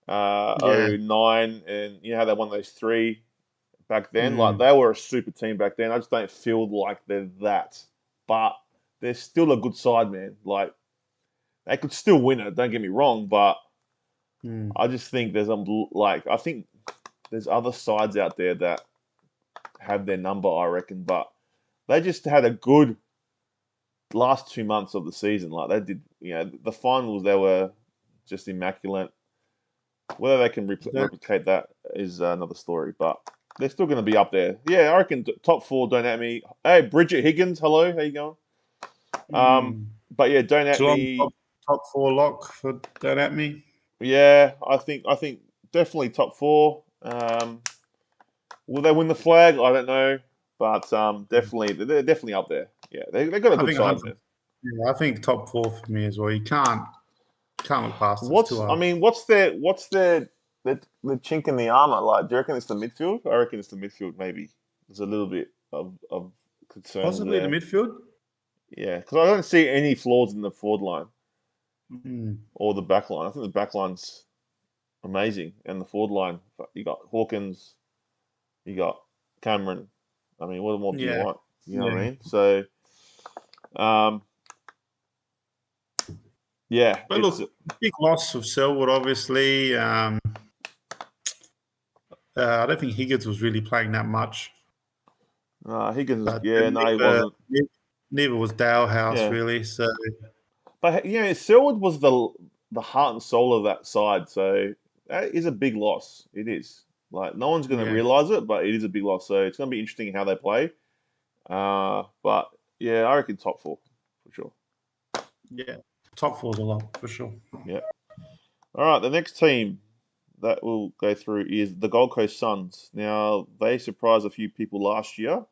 Yeah. '09, and you know how they won those three back then. Like Mm. they were a super team back then. I just don't feel like they're that, but they're still a good side, man. Like they could still win it. Don't get me wrong, but Mm. I just think I think there's other sides out there that have their number. I reckon, but they just had a good last 2 months of the season. Like they did, the finals they were just immaculate. Whether they can replicate that is another story, but they're still going to be up there. Yeah, I reckon top 4. Don't at me. Hey, Bridget Higgins, hello, how you going? Um, Mm. but yeah, don't at Geelong, me. top 4 lock for Don't At Me. Yeah, I think definitely top 4. Will they win the flag? I don't know, but definitely they're definitely up there. Yeah, they got a I good think side, man. yeah, I think top 4 for me as well. You can't look past it. It's too hard. What's the chink in the armor? Like, do you reckon it's the midfield? I reckon it's the midfield. Maybe there's a little bit of concerns Possibly the there. midfield. Yeah, because I don't see any flaws in the forward line Mm. or the back line. I think the back line's amazing, and the forward line, you got Hawkins, you got Cameron. I mean, what more can you Yeah, want? You know what I yeah. mean? So, yeah, But look, big loss of Selwood, obviously. I don't think Higgins was really playing that much. Higgins. But Yeah, no, he wasn't. neither was Dalehouse, Yeah, really. So but Selwood was the heart and soul of that side. So that is a big loss. It is. Like, no one's going to yeah, realize it, but it is a big loss. So it's going to be interesting how they play. But yeah, I reckon top 4 for sure. yeah, top 4's a lot for sure. Yeah. All right, the next team that we'll go through is the Gold Coast Suns. Now, they surprised a few people last year,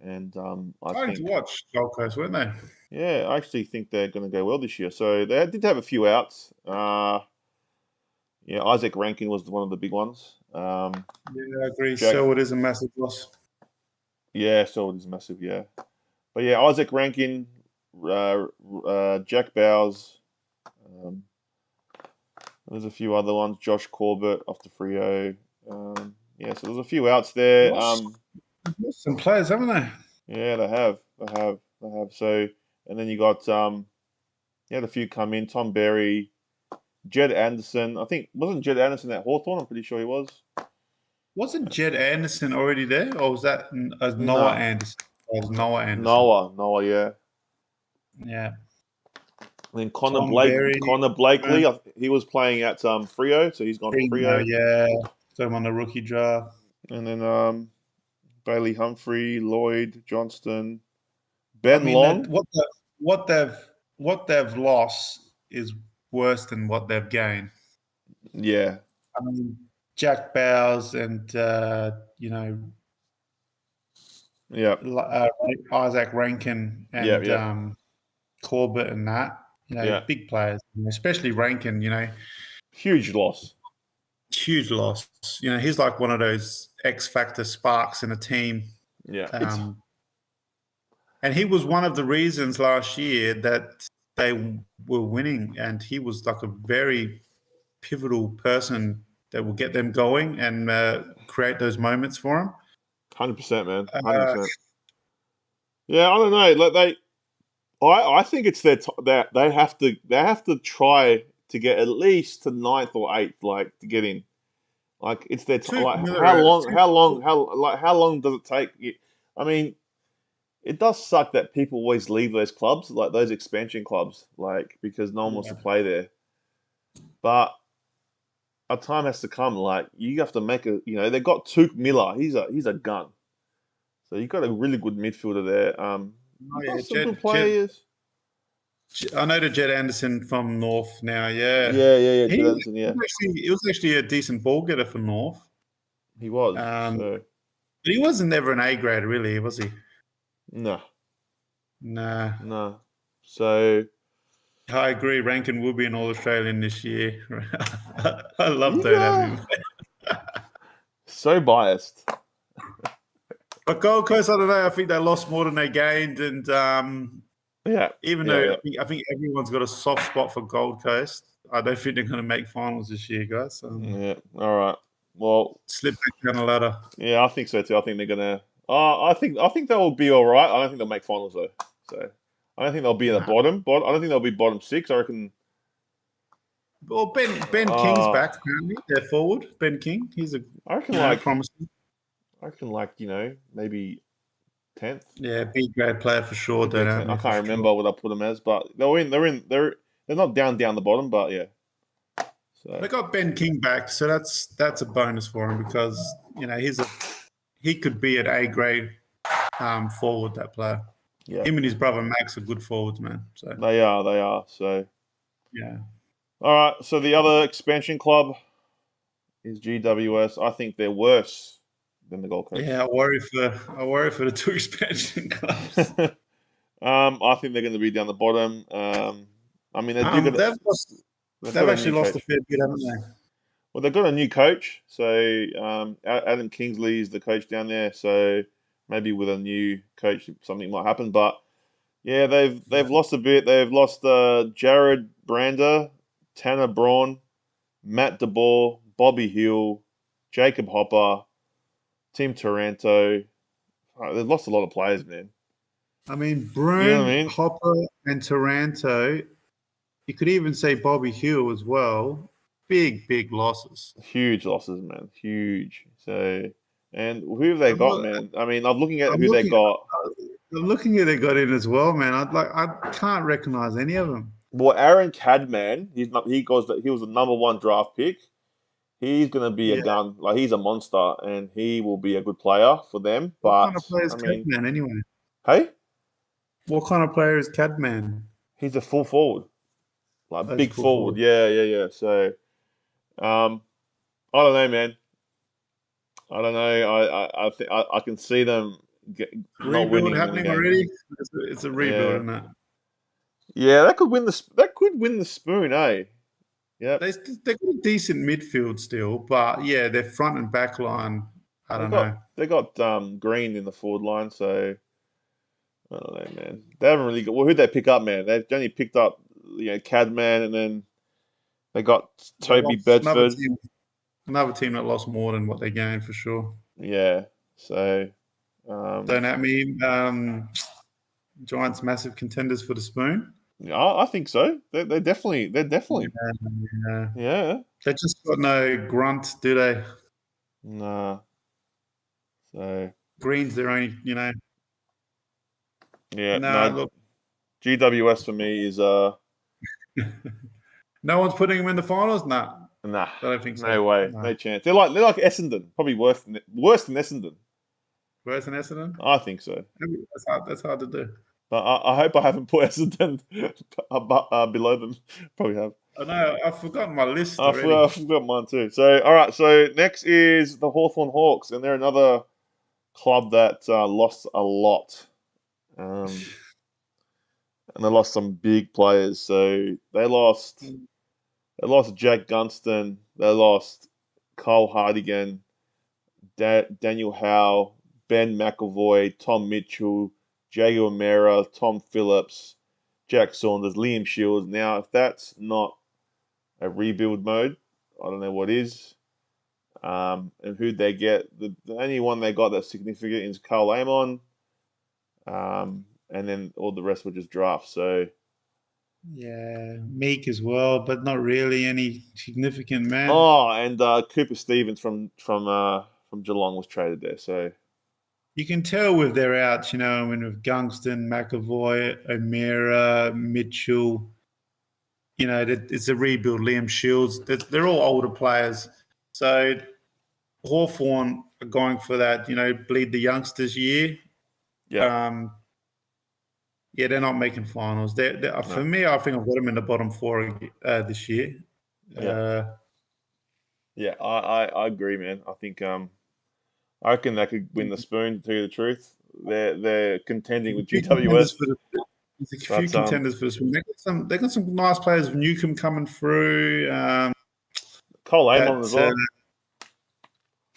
and I Trying think, to watch Gold Coast, weren't they? yeah, I actually think they're going to go well this year. So they did have a few outs. Yeah, Isaac Rankin was one of the big ones. Yeah, I agree. Jack, Selwood is a massive loss. yeah, so it is massive, yeah. But yeah, Isaac Rankin, Jack Bowes. Um, there's a few other ones. Josh Corbett off the Frio. Yeah, so there's a few outs there. Lost some players, haven't they? Yeah, they have. So, and then you got you had a few come in. Tom Berry, Jed Anderson. I think wasn't Jed Anderson at Hawthorn? I'm pretty sure he was. Wasn't Jed Anderson already there, or was that Noah No, Anderson? It was Noah Anderson. Noah, yeah. Yeah. And then Tom Berry. Connor Blakely. He was playing at Frio, so he's gone to Frio. Yeah. Got him on the rookie draft. And then Bailey Humphrey, Lloyd Johnston, I Ben mean, Long. what they've lost is worse than what they've gained. Yeah. I mean, Jack Bowes and Yeah. Isaac Rankin and Yeah. Corbett and that, Yeah. big players, especially Rankin. Huge loss. Huge loss. He's like one of those X factor sparks in a team. Yeah. And he was one of the reasons last year that they were winning, and he was like a very pivotal person that will get them going and create those moments for them. 100%, man. 100%. Yeah, I don't know. Like I think it's that they have to try to get at least to 9th or 8th, like, to get in. Like, it's their like how long does it take? I mean, it does suck that people always leave those clubs, like those expansion clubs, like, because no one wants to play there. But a time has to come. Like, you have to make they got Tuke Miller. He's a gun. So you've got a really good midfielder there. You've got some good players. I know the Jed Anderson from North now. Yeah, Yeah. Jed Anderson. Yeah, he was actually a decent ball getter for North. He was. But he wasn't never an A grade, really, was he? No. Nah. So I agree. Rankin will be an All-Australian this year. I love that. So biased. But Gold Coast, I don't know. I think they lost more than they gained, and even though I think everyone's got a soft spot for Gold Coast, I don't think they're going to make finals this year, guys. Yeah. All right. Well, slip back down the ladder. Yeah, I think so too. I think they're gonna. I think they'll be all right. I don't think they'll make finals though. So I don't think they'll be in the bottom. But I don't think they'll be bottom 6. I reckon. Well, Ben King's back. Apparently, they're forward. Ben King. He's I reckon promising. I reckon maybe 10th. Yeah, big grade player for sure. I can't remember what I put them as, but they're not down the bottom, but yeah. So they got Ben King back, so that's a bonus for him because he could be at A grade forward, that player. Yeah, him and his brother Max are good forwards, man. So they are. So Yeah. All right. So the other expansion club is GWS. I think they're worse than the Gold Coast. Yeah, I worry for the two expansion clubs. I think they're going to be down the bottom. I mean, they do get They've lost, they've got they've a actually new lost a coach. fair bit, haven't they? Well, they've got a new coach. So Adam Kingsley is the coach down there. So maybe with a new coach, something might happen. But yeah, Yeah. they've lost a bit. They've lost Jared Brander, Tanner Braun, Matt DeBoer, Bobby Hill, Jacob Hopper, Tim Taranto. They've lost a lot of players, man. I mean, You know what I Brune, mean? Hopper, and Taranto. You could even say Bobby Hill as well. Big, big losses. Huge losses, man. Huge. So, and who have they I'm, got, look, man? I mean, I'm looking at I'm who they looking. got. I'm looking at they got in as well, man. I can't recognize any of them. Well, Aaron Cadman, he was the number one draft pick. He's gonna be a Yeah. gun, like he's a monster, and he will be a good player for them. What kind But of player I is mean, Cadman anyway? hey, What kind of player is Cadman he's a full forward, like as big full forward. forward? Yeah. So, um, I don't know, man. I don't know. I can see them not Rebuild winning many happening games. already? It's a rebuild, Yeah, isn't it? yeah. That could win the spoon, eh? Yep. They've got a decent midfield still, but yeah, their front and back line, I They don't got know. they got Green in the forward line, so I don't know, man. They haven't really got. Well, who'd they pick up, man? They've only picked up Cadman, and then they got They Toby lost Bedford. another team that lost more than what they gained for sure. Yeah. So um, Don't that mean Giants massive contenders for the spoon? yeah, I think so. They're definitely. Yeah. Yeah. They just got no grunt, do they? Nah. So Green's their only, yeah. Nah, No. look, GWS for me is no one's putting them in the finals. Nah, nah. I don't think so. No way. No. No chance. They're like Essendon. Probably worse than Essendon. Worse than Essendon? I think so. That's hard to do. But I hope I haven't put Essendon below them. Probably have. I know. I've forgotten my list already. I forgot mine too. So, all right. So next is the Hawthorn Hawks, and they're another club that lost a lot, and they lost some big players. So they lost Jack Gunston, they lost Cole Hardigan, Daniel Howe, Ben McAvoy, Tom Mitchell, Jago O'Meara, Tom Phillips, Jack Saunders, Liam Shields. Now, if that's not a rebuild mode, I don't know what is. And who they get? The only one they got that's significant is Carl Amon, and then all the rest were just drafts. So, Yeah, Meek as well, but not really any significant man. and Cooper Stevens from Geelong was traded there. So, You can tell with their outs, I mean, with Gungston, McAvoy, O'Meara, Mitchell, that it's a rebuild. Liam Shields, they're all older players. So Hawthorn are going for that, bleed the youngsters year. yeah, Um, yeah, they're not making finals. For no, me, I think I've got them in the bottom four this year. yeah, Uh, yeah. I agree, man. I reckon they could win the spoon. To tell you the truth, they're contending with few contenders GWS, for the There's a few but contenders for this one. They got some nice players. Newcomb coming through. Cole Amon as That well.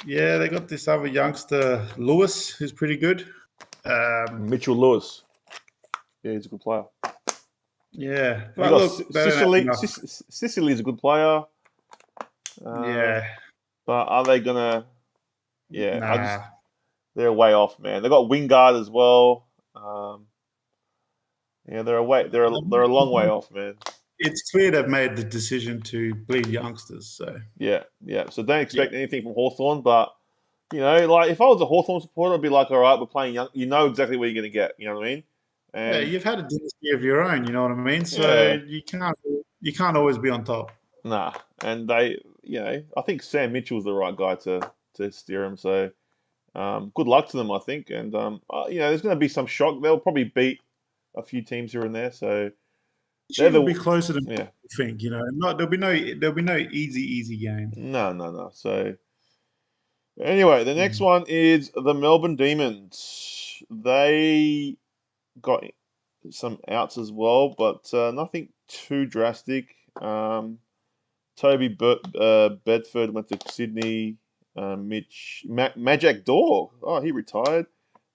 Yeah, they got this other youngster Lewis, who's pretty good. Mitchell Lewis, yeah, he's a good player. Yeah, And they but got look, they don't have Sicily. enough. Sicily's a good player. Uh, Yeah, but are they gonna? Yeah, nah. they're way off, man. They got Wingard as well. Yeah, they're a long way off, man. It's clear they've made the decision to bleed youngsters. So Yeah. So don't yeah, expect anything from Hawthorn, but like if I was a Hawthorn supporter, I'd be like, all right, we're playing young. You know exactly what you're gonna get. You know what I mean? yeah, And you've had a dynasty of your own. You know what I mean? So yeah, you can't always be on top. nah. And I think Sam Mitchell's the right guy to steer him. So good luck to them, I think. And there's going to be some shock. They'll probably beat a few teams here and there. So She will be closer than yeah. you think. You know, there'll be no easy game. No. So anyway, the next one is the Melbourne Demons. They got some outs as well, but nothing too drastic. Bedford went to Sydney. Majak Dor, he retired.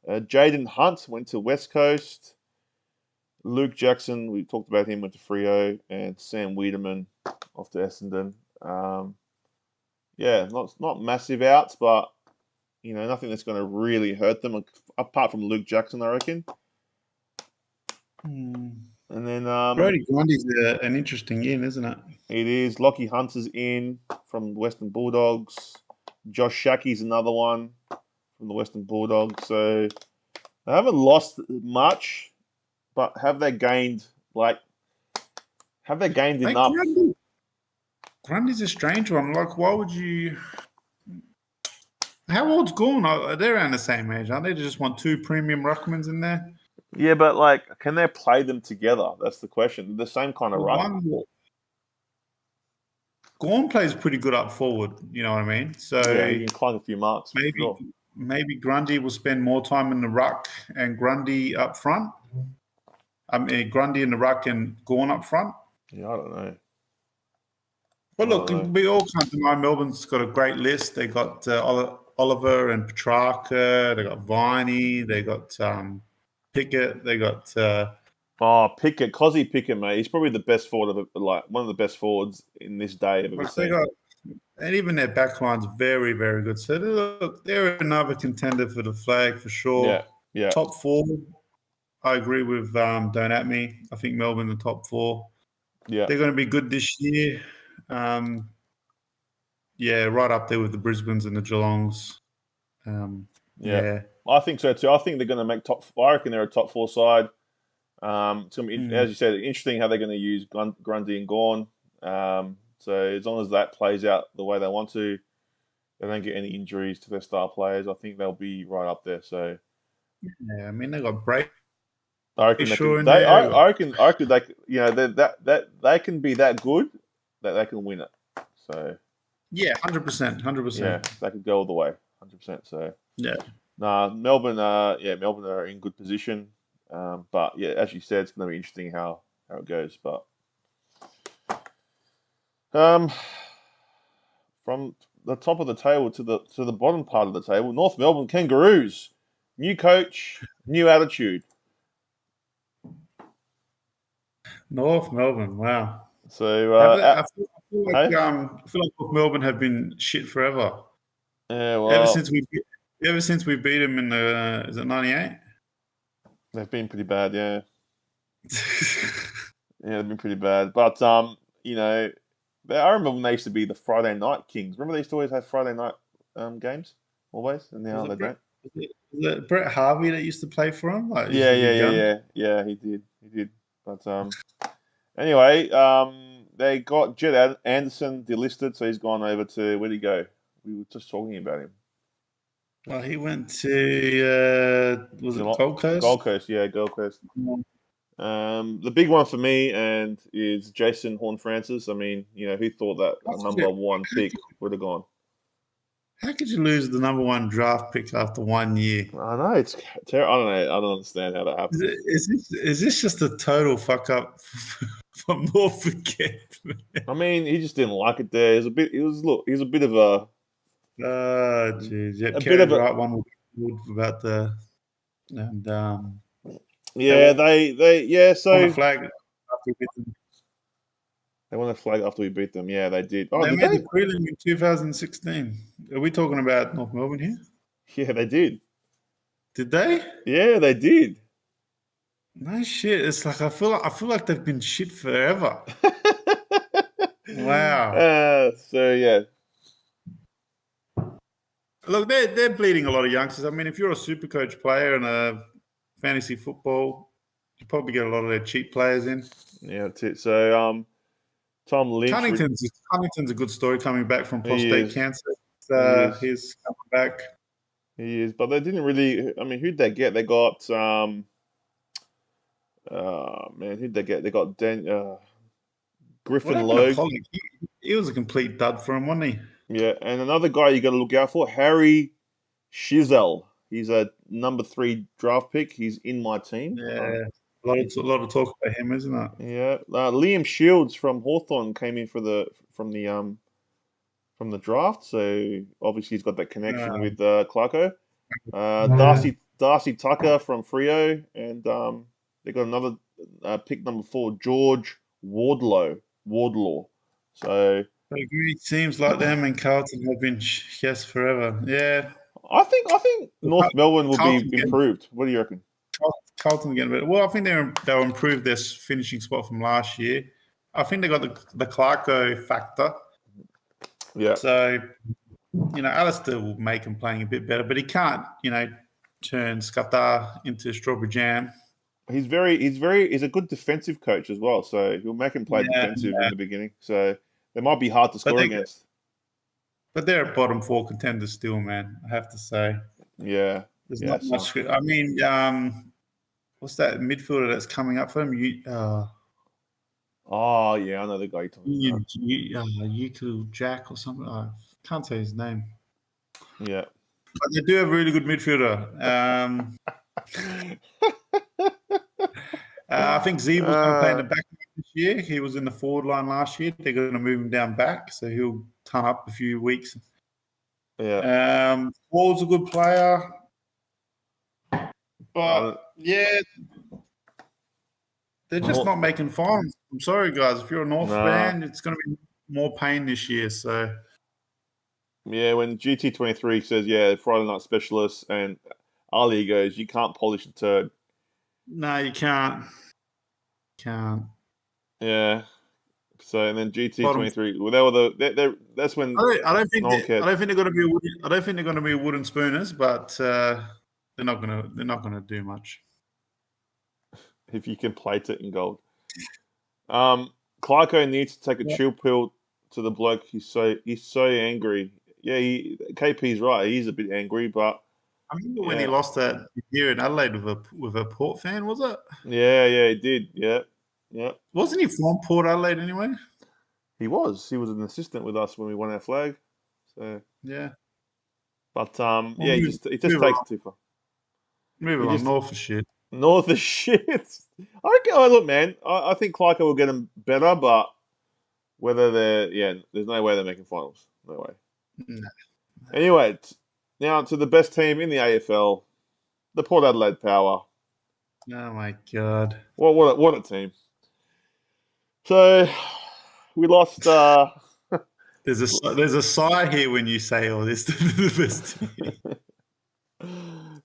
Jaden Hunt went to West Coast. Luke Jackson, we talked about him, went to Freo, and Sam Wiedemann off to Essendon. Not massive outs, but nothing that's going to really hurt them, apart from Luke Jackson, I reckon. And then Brody Grundy's an interesting in, isn't it? It is. Lockie Hunter's in from Western Bulldogs. Josh Shackey's another one from the Western Bulldogs. So they haven't lost much, but have they gained enough? Grundy's a strange one. Like, why would you? How old's Gorn? They're around the same age, aren't they? They just want 2 premium ruckmans in there. Yeah, but can they play them together? That's the question. They're the same kind of ruckman. Gorn plays pretty good up forward. You know what I mean? So yeah, he can climb a few marks. Maybe Grundy will spend more time in the ruck and Grundy up front. I mean, Grundy in the ruck and Gorn up front. Yeah, I don't know. But look, we all can't deny Melbourne's got a great list. They got Oliver and Petrarca. They got Viney. They got Pickett. They got Pickett, Cozzy Pickett, mate. He's probably the best forward one of the best forwards in this day I've ever seen. And even their backline's very, very good. So they're another contender for the flag for sure. Yeah. Top 4. I agree with Don't At Me. I think Melbourne the top 4. Yeah. They're going to be good this year. Right up there with the Brisbanes and the Geelongs. Yeah, I think so too. I think they're going to make top. I reckon they're a top 4 side. It's going to be, as you said, interesting how they're going to use Grundy and Gawn. So as long as that plays out the way they want to, they don't get any injuries to their star players. I think they'll be right up there. So yeah, I mean they got break. I reckon I reckon they they can be that good that they can win it. So 100%. Yeah, they could go all the way, 100%. So Melbourne are in good position. But yeah, as you said, it's going to be interesting how it goes. But from the top of the table to the bottom part of the table, North Melbourne Kangaroos, new coach, new attitude. North Melbourne, wow. So I feel like North Melbourne have been shit forever. Yeah, well, ever since we beat them in the is it 98? They've been pretty bad, yeah. Yeah, they've been pretty bad. But I remember when they used to be the Friday night Kings. Remember they used to always have Friday night games always, and now they don't. Was it Brett Harvey that used to play for them? Yeah, he did. But anyway, they got Jed Anderson delisted, so he's gone over to, where'd he go? We were just talking about him. Well, he went to Gold Coast? Gold Coast, yeah, Gold Coast. The big one for me is Jason Horne-Francis. I mean, who thought that number 1 pick would have gone? How could you lose the number 1 draft pick after 1 year? I know, it's terrible. I don't know. I don't understand how that happened. Is this just a total fuck up from Norfolk? I mean, he just didn't like it there. He was a bit of a. Oh, jeez. Yeah, a bit of a right one about the and yeah, so on a flag after we beat them. They won a flag after we beat them. Yeah, they did. Oh, they made the prelim in 2016. Are we talking about North Melbourne here? Yeah, they did. Did they? Yeah, they did. No shit. It's like I feel like they've been shit forever. Wow. So yeah. Look, they're bleeding a lot of youngsters. I mean, if you're a super coach player in a fantasy football, you probably get a lot of their cheap players in. Yeah, that's it. So Tom Lynch. Cunnington's a good story coming back from prostate cancer. He's coming back. He is, but they didn't really. I mean, who'd they get? They got Man, who'd they get? They got What Griffin happened to Logue. Pollock? He was a complete dud for him, wasn't he? Yeah, and another guy you got to look out for, Harry Shizel. He's a number 3 draft pick. He's in my team. Yeah, a lot of talk about him, isn't it? Yeah, Liam Shields from Hawthorn came in from the from the draft, so obviously he's got that connection with Clarko. Darcy Tucker from Frio, and they got another pick number 4, George Wardlaw. So I agree. It seems like them and Carlton have been yes forever. Yeah, I think North Melbourne will be Carlton getting improved. What do you reckon? Carlton getting better. Well, I think they'll improve their finishing spot from last year. I think they got the Clarko factor. Yeah, So Alistair will make him playing a bit better, but he can't turn Skatar into strawberry jam. he's a good defensive coach as well. So he'll make him play defensive in the beginning. So they might be hard to score against. But they're a bottom 4 contenders still, man. I have to say. Yeah, There's not much. I mean, what's that midfielder that's coming up for him? Oh yeah, I know the guy you're talking about. Yuku Jack or something. I can't say his name. Yeah. But they do have a really good midfielder. I think Zeebel's going to play in the back this year. He was in the forward line last year. They're going to move him down back, so he'll turn up a few weeks. Yeah. Paul's a good player. But, yeah, they're just not making finals. I'm sorry, guys. If you're a North fan, it's going to be more pain this year. So, yeah, when GT23 says, Friday night specialists, and Ali goes, you can't polish a turd. No, you can't. Yeah. So and then GT23, well, that's when I don't think they're going to be. I don't think they're going to be wooden spooners, but they're not going to do much. If you can plate it in gold. Clarko needs to take a chill pill to the bloke. He's so angry. Yeah, KP's right. He's a bit angry, but I remember when he lost that here in Adelaide with a Port fan, was it? Yeah, he did. Yeah. Wasn't he from Port Adelaide anyway? He was. He was an assistant with us when we won our flag. So yeah. But he just takes it too far. Moving on, North of shit. North of shit. I reckon. Oh, look, man. I think Clarko will get them better, but whether there's no way they're making finals. No way. No. Anyway, now to the best team in the AFL, the Port Adelaide Power. Oh my god! What a team! So we lost. There's a sigh here when you say all this. The best team.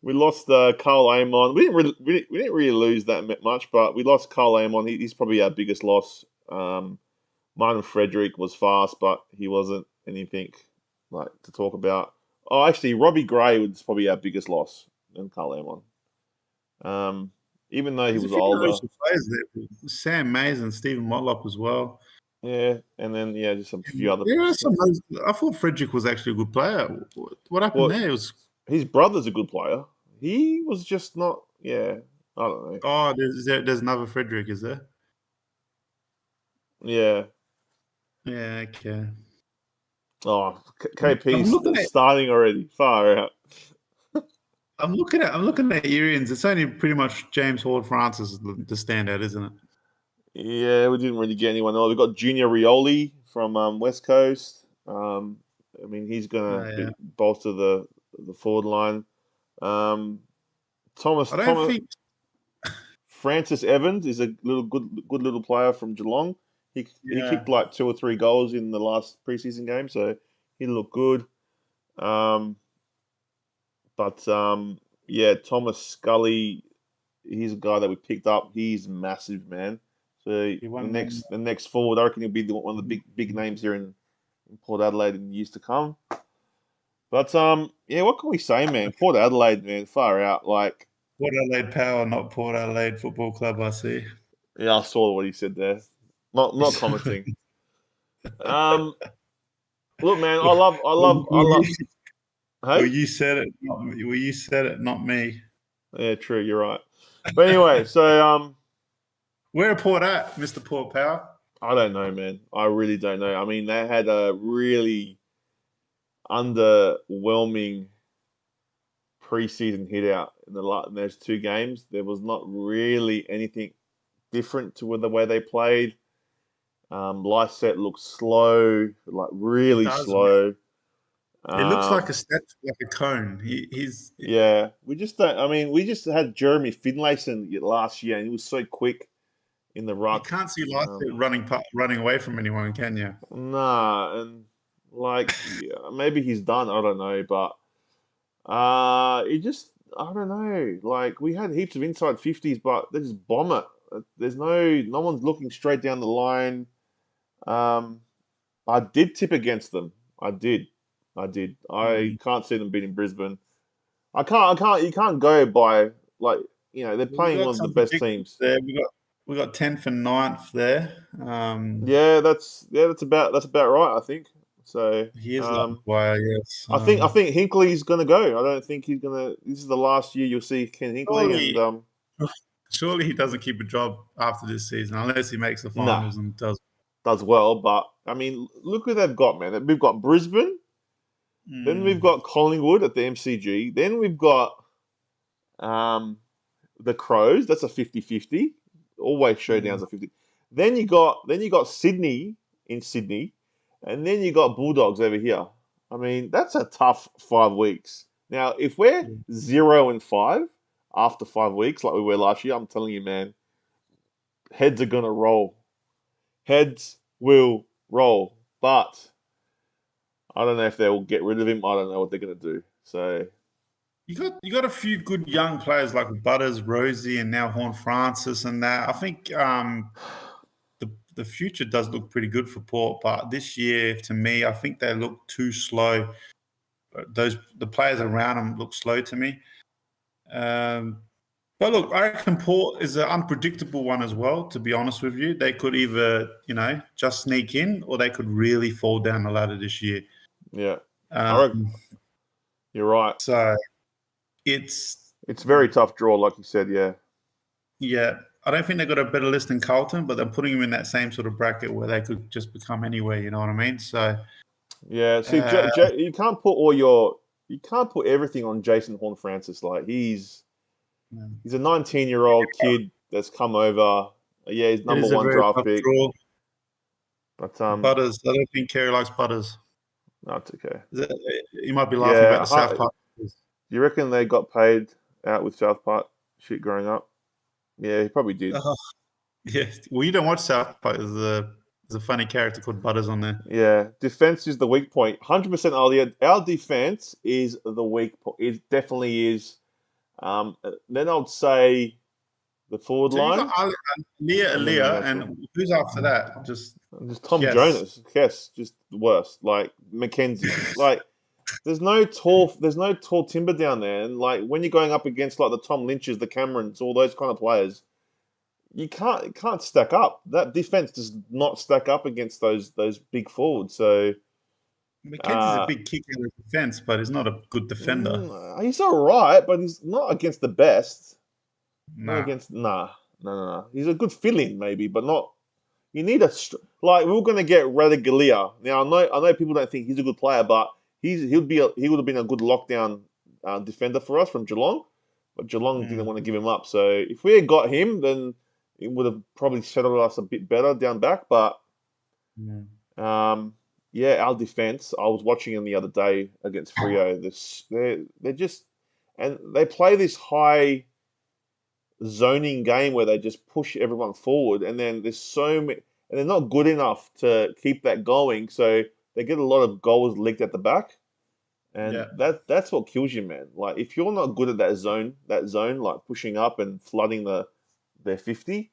We lost Carl Amon. We didn't really lose that much, but we lost Carl Amon. He's probably our biggest loss. Martin Frederick was fast, but he wasn't anything like to talk about. Oh, actually, Robbie Gray was probably our biggest loss than Carl Amon. Even though he was older. Sam Mays and Stephen Motlop as well. Yeah, and then just a few other. I thought Frederick was actually a good player. What happened there? His brother's a good player. He was just not. Yeah, I don't know. Oh, there's another Frederick, is there? Yeah. Yeah. Okay. Oh, KP's starting already. Far out. I'm looking at Irians. It's only pretty much James Horde-Francis the standout, isn't it? Yeah, we didn't really get anyone else. We got Junior Rioli from West Coast. I mean, he's gonna bolster the forward line. Francis Evans is a good little player from Geelong. He kicked like 2 or 3 goals in the last preseason game, so he looked good. Thomas Scully, he's a guy that we picked up. He's massive, man. So the next forward, I reckon he'll be one of the big names here in Port Adelaide in years to come. But what can we say, man? Port Adelaide, man, far out. Like Port Adelaide Power, not Port Adelaide Football Club. I see. Yeah, I saw what he said there. Not commenting. Look, man, I love. Hey? Well, you said it. Not me. Yeah, true. You're right. But anyway, so Where are Port at, Mr. Port Power? I don't know, man. I really don't know. I mean, they had a really underwhelming preseason hit out in those two games. There was not really anything different to the way they played. Lycett looks slow, like He really does, man. slow. It looks like Um, a cone. He's yeah, we just don't. I mean, we just had Jeremy Finlayson last year, and he was so quick in the you ruck. can't see Lycett running away from anyone, can you? Nah, and like yeah, maybe he's done. I don't know, but it just I don't know. Like we had heaps of inside 50s, but they just bomb it. There's no one's looking straight down the line. Um, I did tip against them. I did. I did. I Mm. can't see them beating Brisbane. I can't. You can't go by like they're Well, we playing got one of the some best predictions teams. there. We got 10th and 9th there. Yeah, that's about right. I think so. He is like wire, yes. I think Hinkley's going to go. I don't think he's going to. This is the last year you'll see Ken Hinkley, and Surely, surely he doesn't keep a job after this season unless he makes the nah, finals and does. does well. But I mean, look who they've got, man. We've got Brisbane, then we've Mm, got Collingwood at the MCG, then we've got um, the Crows. That's a 50-50. Always showdowns mm, a 50. Then you got Sydney in Sydney, and then you got Bulldogs over here. I mean, that's a tough 5 weeks. Now, if we're yeah. 0-5 after 5 weeks, like we were last year, I'm telling you, man, heads are gonna roll. Heads will roll. But I don't know if they will get rid of him. I don't know what they're gonna do. So You got a few good young players like Butters, Rosie, and now Horn Francis and that. I think the future does look pretty good for Port, but this year, to me, I think they look too slow. The players around them look slow to me. But look, I reckon Port is an unpredictable one as well. To be honest with you, they could either just sneak in, or they could really fall down the ladder this year. yeah, I reckon Um, you're right. so it's It's a very tough draw, like you said. Yeah. yeah. I don't think they got a better list than Carlton, but they're putting them in that same sort of bracket where they could just become anywhere. You know what I mean? So Yeah, see, uh, you can't put everything on Jason Horn-Francis. Like yeah. he's a 19-year-old kid that's come over. Yeah, he's It number is a one very draft tough pick, draw. but Butters. I don't think Kerry likes Butters. that's okay. You might be laughing about Yeah, the South Park. you reckon they got paid out with South Park shit growing up? Yeah, he probably did. Yeah. Well, you don't watch South Park. There's a funny character called Butters on there. Yeah, defense is the weak point. 100% Elliot. Our defense is the weak point. It definitely is. Then I'd say the forward So have you got line, and then the Leah, nursery. and who's after that? Just Just Tom yes. Jonas, yes, just the worst. Like Mackenzie, like there's no tall timber down there, and like when you're going up against like the Tom Lynches, the Camerons, all those kind of players, you can't stack up. That defense does not stack up against those big forwards. So Mackenzie's a uh, big kick out of defense, but he's not a good defender. he's all right, but he's not against the best. Not Nah. against no. He's a good fill-in maybe, but not. You need like we were going to get Radaglia. Now I know people don't think he's a good player, but he would have been a good lockdown defender for us from Geelong, but Geelong didn't Mm, want to give him up. So if we had got him, then it would have probably settled us a bit better down back. But mm. yeah, our defense. I was watching him the other day against Frio. They're just and they play this high zoning game where they just push everyone forward, and then there's so many, and they're not good enough to keep that going. So they get a lot of goals leaked at the back, and Yeah. that's what kills you, man. Like if you're not good at that zone, like pushing up and flooding their 50,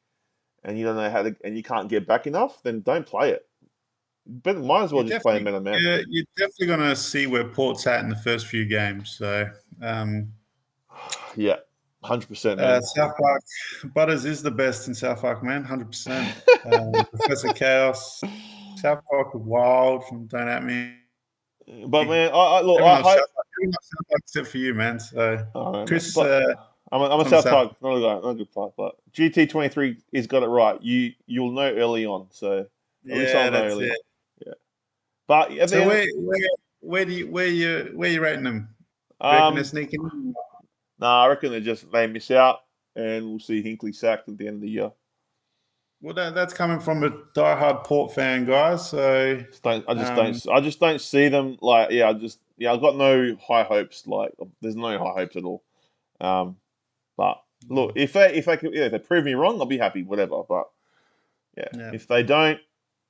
and you don't know how to, and you can't get back enough, then don't play it. But might as well You're just play a definitely man to man. yeah, you're definitely gonna see where Port's at in the first few games. So Yeah, 100%, man. South Park Butters is the best in South Park, man. 100%. Professor Chaos. South Park is wild from Don't At Me. But man, I look, Everyone loves South Park except for you, man. So I don't know, man. Chris But I'm a From the South South. Park, not a good player, but GT23 has got it right. You'll know early on, so at least I'll Yeah, know that's early it. on. Yeah, but at the So end, where you rating them? Do you reckon they're um, sneaking? nah, I reckon they miss out, and we'll see Hinkley sacked at the end of the year. Well, that's coming from a diehard Port fan, guys. So I just don't see them like. I've got no high hopes. Like, there's no high hopes at all. Um, but look, if they prove me wrong, I'll be happy. Whatever. But yeah, yeah, if they don't,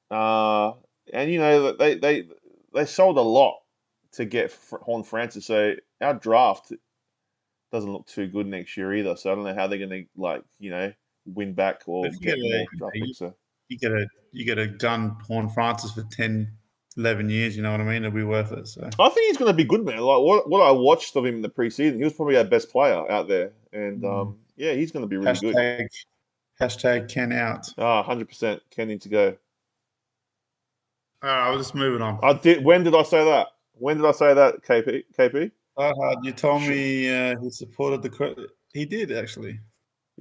uh, and they sold a lot to get Horn Francis, so our draft doesn't look too good next year either. So I don't know how they're going to win back but or if get more draft picks. So. you get a gun Horn Francis for 10, 11 years. You know what I mean? It'll be worth it. So I think he's going to be good, man. Like what I watched of him in the preseason, he was probably our best player out there, and yeah, he's going to be really good. hashtag Ken out. 100%. Ken needs to go. All right, I'll just move it on. I did. When did I say that? When did I say that? KP. You told me he supported the. He did actually.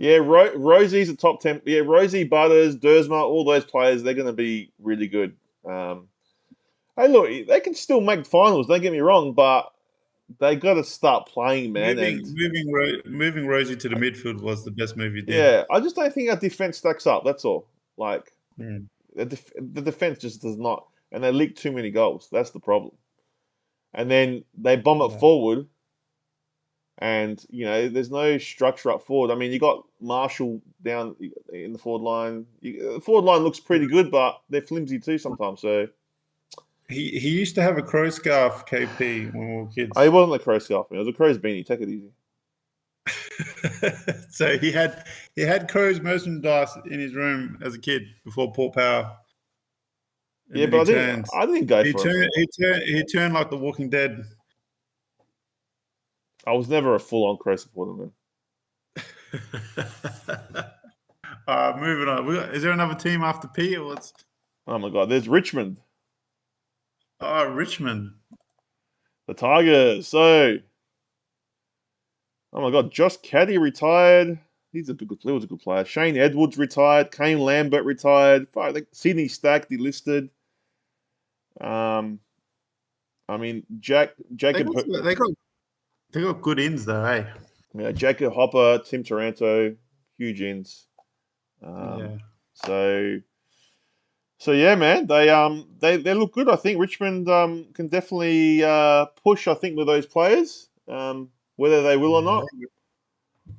Yeah, Rosie's a top 10. Yeah, Rosie, Butters, Dersma, all those players, they're going to be really good. Hey, look, they can still make finals. Don't get me wrong, but they got to start playing, man. Moving Rosie to the midfield was the best move you did. Yeah, I just don't think our defense stacks up. That's all. Like the defense just does not, and they leak too many goals. That's the problem. And then they bomb it forward, and there's no structure up forward. I mean, you got Marshall down in the forward line. The forward line looks pretty good, but they're flimsy too sometimes. So he used to have a crow scarf, KP, when we were kids. oh, he wasn't a crow scarf. It was a crow's beanie. Take it easy. So he had Crow's merchandise in his room as a kid before Port Power. Yeah, but I didn't go for him. He turned like the Walking Dead. I was never a full-on Crow supporter, man. Moving on. Is there another team after P or what's? Oh my God, there's Richmond. Oh, Richmond. The Tigers. So, oh my God, Josh Caddy retired. He was a good player. Shane Edwards retired. Kane Lambert retired. I think Sydney Stack delisted. I mean, Jacob. They got good ins though, eh? Yeah, Jacob Hopper, Tim Taranto, huge ins. So yeah, man, they look good. I think Richmond can definitely push. I think with those players, whether they will or not.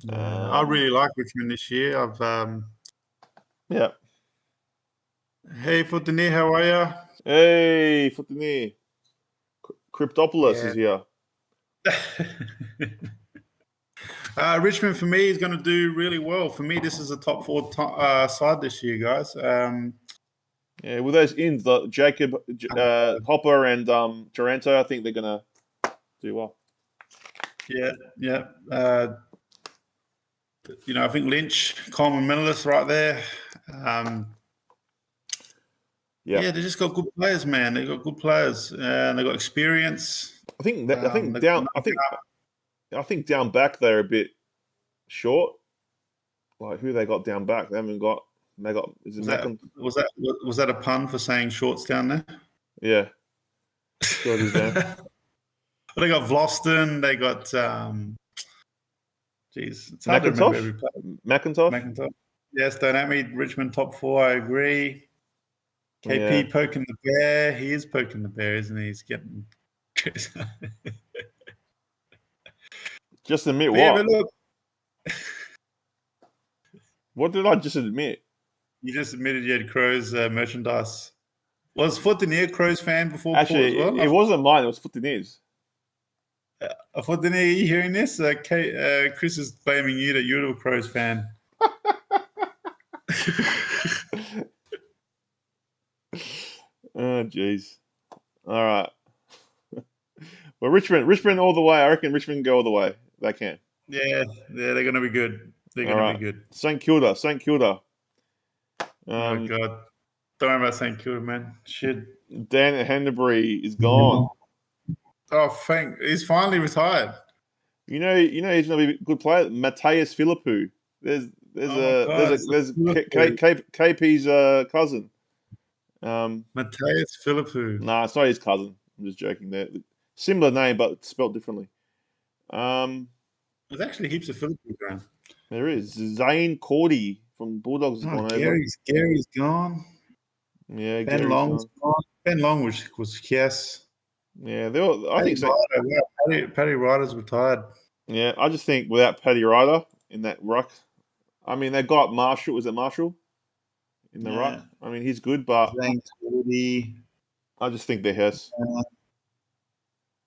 I really like Richmond this year. Yeah. Hey, FOOTY, how are you? Hey, FOOTY. Cryptopolis is here. Richmond for me is going to do really well. For me, this is a top four side this year, guys. Yeah, with those ins, Jacob Hopper and Taranto, I think they're going to do well. Yeah. I think Lynch, Coleman, Menelus right there. Yeah, they just got good players, man. They got good players, and they got experience. I think down back they're a bit short. Like who they got down back? They haven't got. They got. Was that a pun for saying shorts down there? Yeah. Sure it is, man. They got Vlosten. They got. It's hard to remember every player. McIntosh. Yes, Dynamic Richmond top four. I agree. KP poking the bear. He is poking the bear, isn't he? He's getting. Just admit what? Yeah, but look. What did I just admit? You just admitted you had Crows merchandise. Was FOOTY a Crows fan before Actually, Paul as well? It wasn't mine. It was FOOTY's. FOOTY, are you hearing this? Chris is blaming you that you're a Crows fan. Oh, jeez. All right. Well, Richmond all the way. I reckon Richmond can go all the way. They can. Yeah, they're going to be good. They're going to be good. St Kilda. Oh, my God. Don't worry about St Kilda, man. Shit. Dan Henderbury is gone. Oh, he's finally retired. he's gonna be a good player. Mateus Philippou. Oh my God, it's There's Philippou. KP's cousin. Mateus Philippou. Nah, it's not his cousin. I'm just joking there. Similar name, but spelled differently. There's actually heaps of Philippou around. There is Zane Cordy from Bulldogs has Oh, gone over. Gary's gone. Yeah, Ben Gary's Long's gone. gone. Ben Long was yes. Yeah, I think so. Paddy Ryder's retired. Yeah, I just think without Paddy Ryder in that ruck, I mean they got Marshall. Was it Marshall in the ruck? Yeah. I mean he's good, but Zane Cody. I just think they're Hess.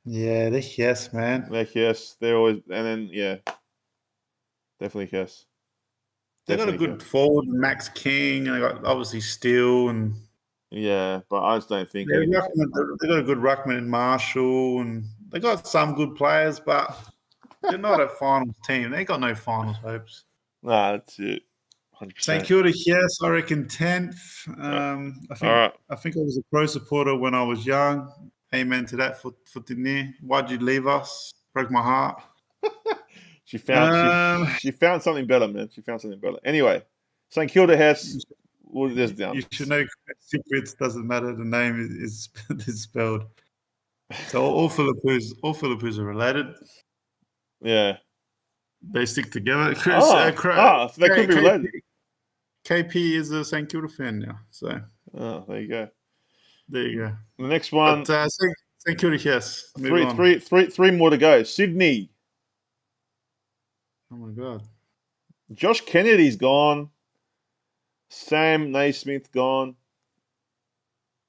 Yeah, they're yes, man. They're Hess. They're always and then yeah, definitely Hess. They got a Definitely good Hess. forward, Max King, and they got obviously Steele, and Yeah, but I just don't think they anything's. got a good ruckman in Marshall, and they got some good players, but they're not a finals team. They got no finals hopes. Nah, that's it. 100%. St Kilda, yes, I reckon 10th. All right. I think I was a pro supporter when I was young. Amen to that for Tini. Why'd you leave us? Broke my heart. she found something better, man. She found something better. Anyway, St Kilda Hess. Well, there's down. You should know secrets doesn't matter. The name is spelled. So all Philippines are related. Yeah. They stick together. So they could be related. KP is a St Kilda fan now. So there you go. there you go. The next one. But, St Kilda, yes. Three more to go. Sydney. Oh my God. Josh Kennedy's gone. Sam Naismith gone.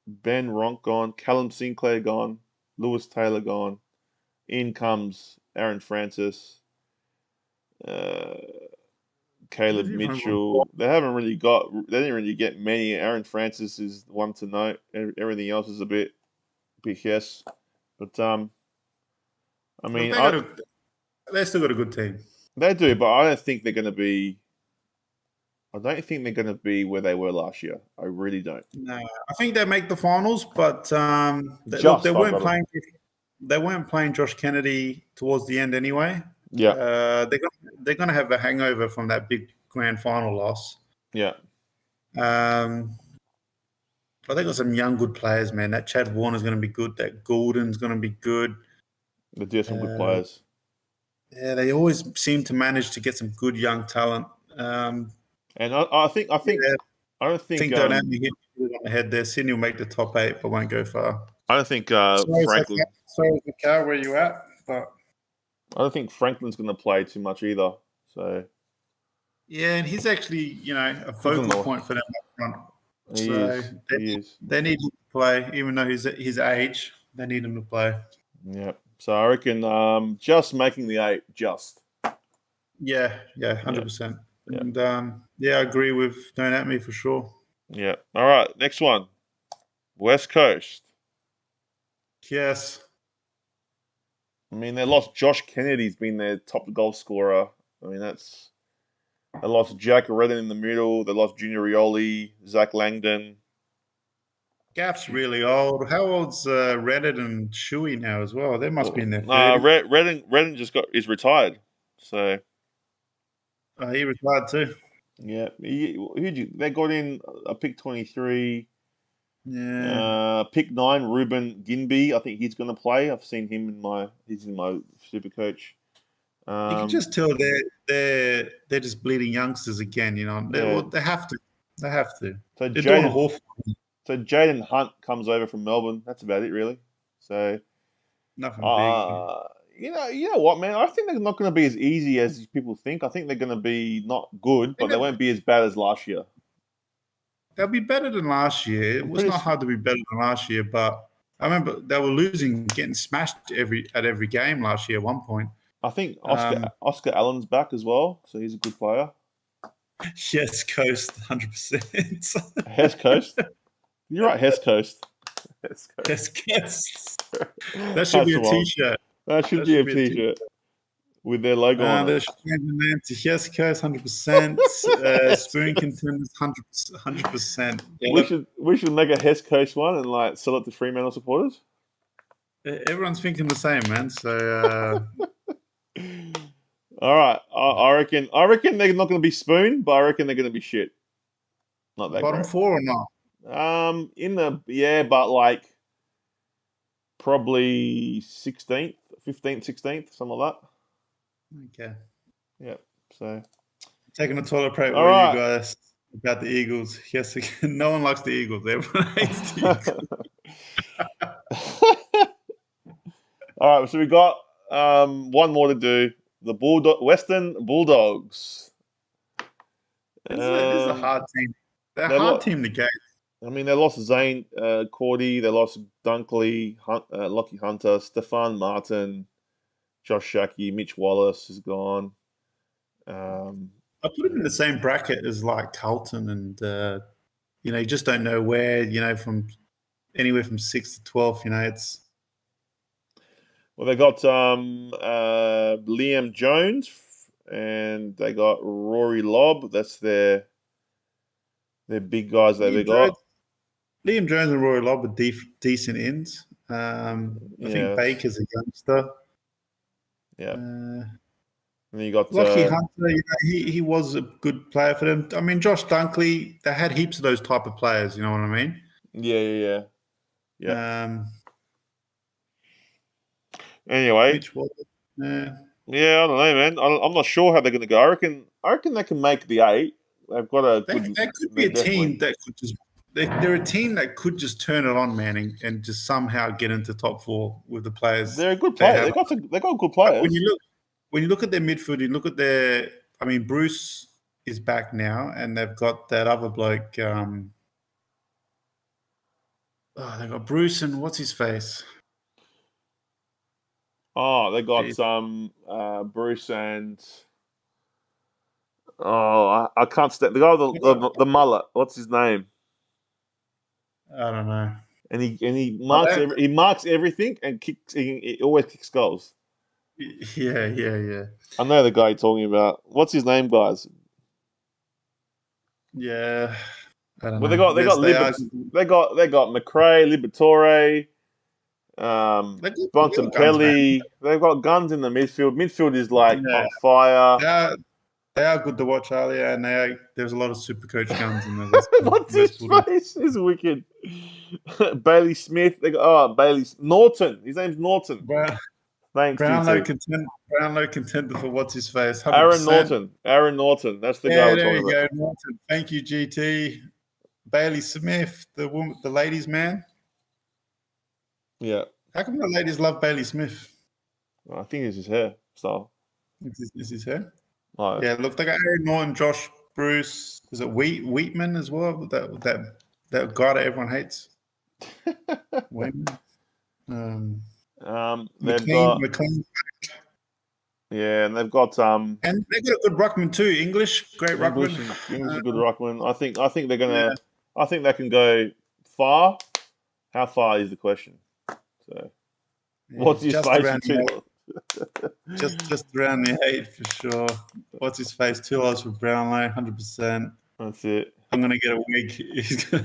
Ben Ronk gone. Callum Sinclair gone. Lewis Taylor gone. In comes Aaron Francis. Caleb Mitchell. They didn't really get many. Aaron Francis is the one to note. Everything else is a bit yes. But I mean, they still got a good team. They do, but I don't think they're going to be. I don't think they're going to be where they were last year. I really don't. No, I think they make the finals, but they weren't playing Josh Kennedy towards the end anyway. Yeah, they're going to have a hangover from that big grand final loss. Yeah. But they got some young, good players, man. That Chad Warner's going to be good. That Goulden's going to be good. They do have some good players. Yeah, they always seem to manage to get some good young talent. And I don't think don't have me hit on the head there. Sydney will make the top 8, but won't go far. I don't think Franklin. Sorry, Macau, where you at? But I don't think Franklin's going to play too much either. So yeah, and he's actually a focal point for them up front. He is. They need him to play, even though his age. They need him to play. Yeah. So I reckon just making the 8, just. Yeah, 100%. Yeah. And I agree with Don't At Me for sure. Yeah. All right, next one. West Coast. Yes. I mean, they lost Josh Kennedy's been their top goal scorer. I mean, they lost Jack Redden in the middle. They lost Junior Rioli, Zach Langdon. Gaff's really old. How old's Reddit and Shuey now as well? They must be in their 30s. Redden is retired. So he retired too. Yeah. They got in a pick 23. Yeah. Pick 9, Ruben Ginby. I think he's going to play. I've seen him he's in my super coach. You can just tell they're just bleeding youngsters again. They have to. They have to. So they're doing a Hawthorn. So Jaden Hunt comes over from Melbourne. That's about it, really. So nothing big. You know what, man? I think they're not going to be as easy as people think. I think they're going to be not good, but they won't be as bad as last year. They'll be better than last year. It was not hard to be better than last year, but I remember they were losing, getting smashed at every game last year at one point. I think Oscar Allen's back as well, so he's a good player. Yes, Coast, 100%. Hess Coast? You're right, Hess Coast. Hess Coast. That should be a T-shirt. That should be a T-shirt with their logo on it. They should change the name to Yes Coast, 100%. Spoon Contenders, 100%. Yeah, we should make a Hess Coast one and sell it to Fremantle supporters. Everyone's thinking the same, man. So All right, I reckon. I reckon they're not going to be spoon, but I reckon they're going to be shit. Not that Bottom great. four or not? But like probably 16th, 15th, 16th, something like Okay. that. Yeah. So. Taking a toilet break All where you right. guys about the Eagles. Yes, no one likes the Eagles. Everyone hates the Eagles. All right. So we got one more to do. The Western Bulldogs. This is a hard team. They're a They hard lost. team to gauge. I mean, they lost Zane Cordy. They lost Dunkley, Lockie Hunter, Stefan Martin, Josh Shackey, Mitch Wallace is gone. I put them in the same bracket as like Carlton, and you just don't know where. From anywhere from 6 to 12. It's Well, they got Liam Jones and they got Rory Lobb. That's their big guys that they Liam Jones, got. Liam Jones and Roy Lobb are decent ends. I think Yeah, Baker's a youngster. yeah. Uh, And then you got Lockie Hunter, he was a good player for them. I mean, Josh Dunkley, they had heaps of those type of players. You know what I mean? yeah. Um, Anyway, Mitch Wallace. Yeah. yeah, I don't know, man. I'm not sure how they're going to go. I reckon they can make the eight. They've got a good. They could be They a team definitely. that could just. They're a team that could just turn it on, man, and just somehow get into top four with the players They're a good they player. have. They got good But when players. you look at their midfield, you look at their. I mean, Bruce is back now, and they've got that other bloke. They got Bruce and what's his face? Oh, they got Jeez, Bruce and I can't stand the guy with they got, the mullet. What's his name? I don't know. And he But marks he marks everything and kicks. He always kicks goals. yeah. I know the guy you're talking about. What's his name, guys? Yeah, I don't Well, they know. got they got They are they got McRae, Liberatore, they got guns, man. Bontempelli. They've got guns in the midfield. Midfield is like Yeah, on fire. they are, they are good to watch, earlier, and there's a lot of super coach guns in the West What's his West Bulldogs. face? Is wicked. Bailey Smith. They got Bailey Norton. His name's Norton. Brown, Thanks, GT. Brownlow contender for what's his face, Aaron 100%. Norton. Aaron Norton. That's the guy Yeah, we're there talking you about. go, Norton. Thank you, GT. Bailey Smith, the ladies' man. Yeah. How come the ladies love Bailey Smith? I think it's his hair style. Is his hair? Oh, Yeah, look, they got Aaron Norton, Josh Bruce. Is it Wheatman as well? That guy that everyone hates. Wheatman. they've got McLean, and they've got and they got a good ruckman too. English, great ruckman. English is a good ruckman. I think they're gonna I think they can go far. How far is the question? So Yeah, what's his face for two? just around the 8 for sure. What's his face? 2 odds for Brownlow, 100%. That's it. I'm gonna get a wig. He's gonna...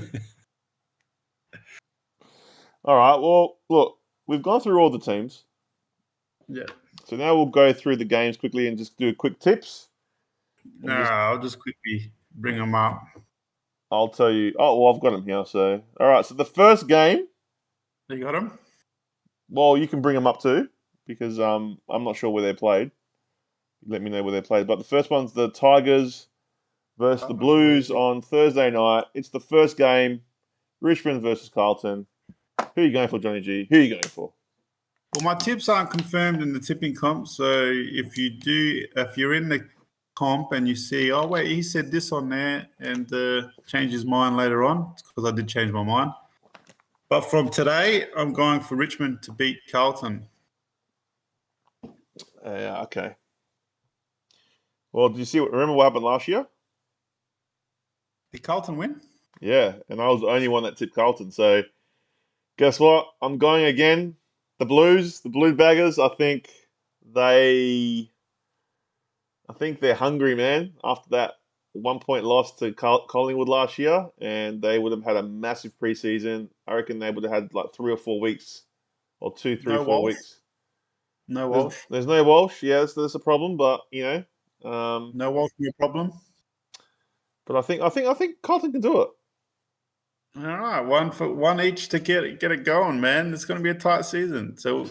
All right. Well, look, we've gone through all the teams. Yeah. So now we'll go through the games quickly and just do quick tips. No, And just I'll just quickly bring them up. I'll tell you. Oh, well, I've got them here. So all right. So the first game. You got them? Well, you can bring them up too because I'm not sure where they played. Let me know where they played. But the first one's the Tigers versus the I'm not sure where Blues on Thursday night. It's the first game. Richmond versus Carlton. Who are you going for, Johnny G? Who are you going for? Well, my tips aren't confirmed in the tipping comp. So if you're in the comp and you see, oh wait, he said this on there, and change his mind later on, because I did change my mind. But from today, I'm going for Richmond to beat Carlton. Yeah, okay. Well, do you see? Remember what happened last year? Did Carlton win? Yeah, and I was the only one that tipped Carlton. So guess what? I'm going again. The Blues, the Blue Baggers. They, I think they're hungry, man. After that 1 point loss to Collingwood last year, and they would have had a massive preseason. I reckon they would have had like 3 or 4 weeks, or 2, 3, No 4 Walsh. weeks. No Walsh. There's no Walsh. Yes, there's a problem, but No Walsh, no problem. but I think Carlton can do it. All right, one each to get it going, man. It's going to be a tight season. So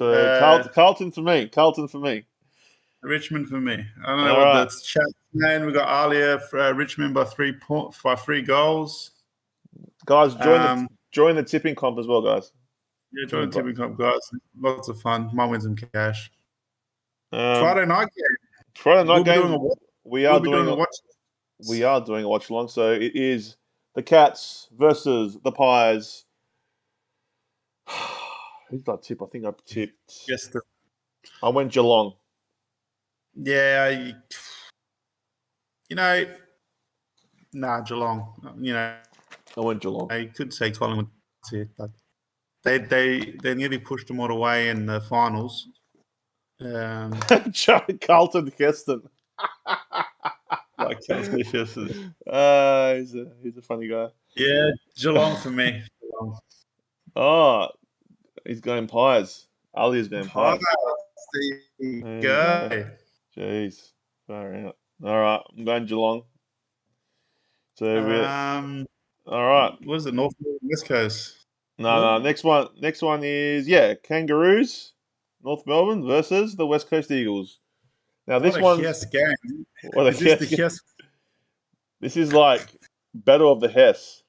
Carlton for me. Carlton for me. Richmond for me. I don't know All what right. the chat's saying. We got Alia for Richmond by 3 goals. Guys, join the tipping comp as well, guys. Yeah, join the tipping comp, guys. Lots of fun. Might win some cash. Friday night game. Friday night game. We are doing a watch. We are doing a watch along. So it is the Cats versus the Pies. Who's that tip? I think I tipped. Yes, I went Geelong. Yeah, Geelong. I went Geelong. I could say Collingwood, but they nearly pushed them all away in the finals. Carlton Heston. Like Carlton Heston. He's a funny guy. Yeah, Geelong for me. Geelong. Oh, he's going Pies. Ali is going Pies. There you go. Jeez, far out. All right, I'm going Geelong. So all right. What is it? North West Coast? No. Next one is Kangaroos, North Melbourne versus the West Coast Eagles. Now this one's yes game. This is like Battle of the Hess.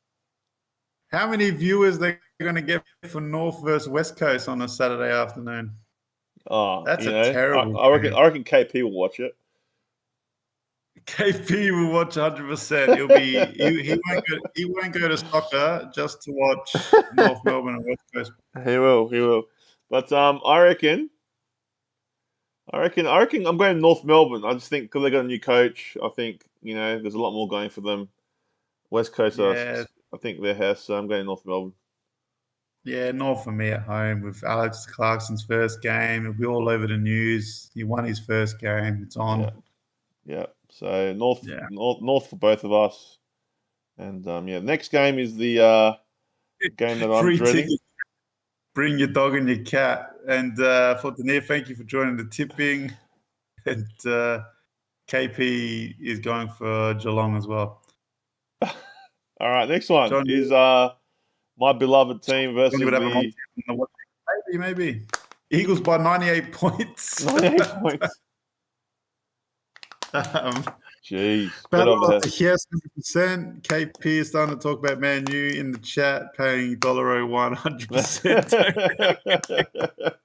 How many viewers they're going to get for North versus West Coast on a Saturday afternoon? Oh, that's terrible. I reckon KP will watch it. KP will watch 100%. He won't go to soccer just to watch North Melbourne and West Coast. He will. But I reckon I'm going North Melbourne. I just think because they got a new coach, I think there's a lot more going for them. West Coast, I think they're Hess, so I'm going North Melbourne. Yeah, North for me at home with Alex Clarkson's first game. It'll be all over the news. He won his first game. It's on. Yeah. So North for both of us. And next game is the game that I'm dreading. Ticket. Bring your dog and your cat. And for Danier, thank you for joining the tipping. And KP is going for Geelong as well. All right, next one is my beloved team versus maybe Eagles by 98 points. 98 points. Jeez. Yes, 100%. KP is starting to talk about Man U in the chat, paying $1 100%.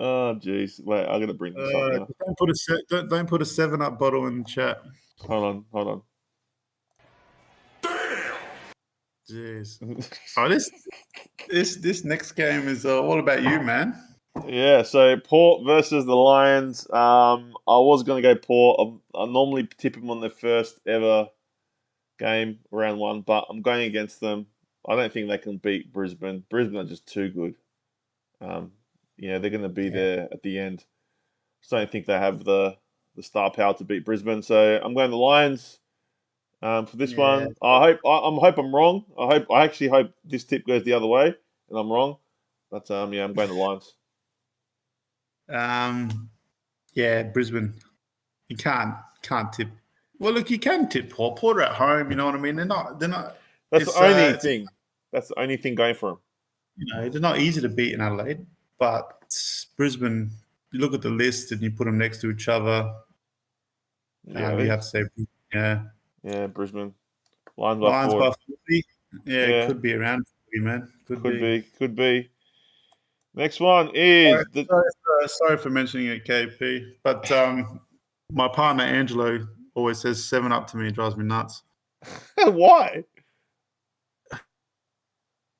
Oh, jeez. Wait, I'm gonna bring this up now. Don't put a 7-Up bottle in the chat. Hold on. Jeez. This next game is all about you, man. Yeah, so Port versus the Lions. I was going to go Port. I normally tip them on their first ever game, round one, but I'm going against them. I don't think they can beat Brisbane. Brisbane are just too good. They're going to be there at the end. So I don't think they have the star power to beat Brisbane. So I'm going the Lions for this one. I hope I'm wrong. I actually hope this tip goes the other way and I'm wrong. But I'm going the Lions. Brisbane. You can't tip. Well, look, you can tip Port. Port are at home. You know what I mean? They're not. That's the only thing. That's the only thing going for them. They're not easy to beat in Adelaide, but Brisbane. You look at the list and you put them next to each other. Yeah, we have to say, yeah, Brisbane. Lions by 40. Yeah, it could be around 40, man. Could be. Next one is sorry for mentioning it, KP. But my partner Angelo always says 7-Up to me. It drives me nuts. Why?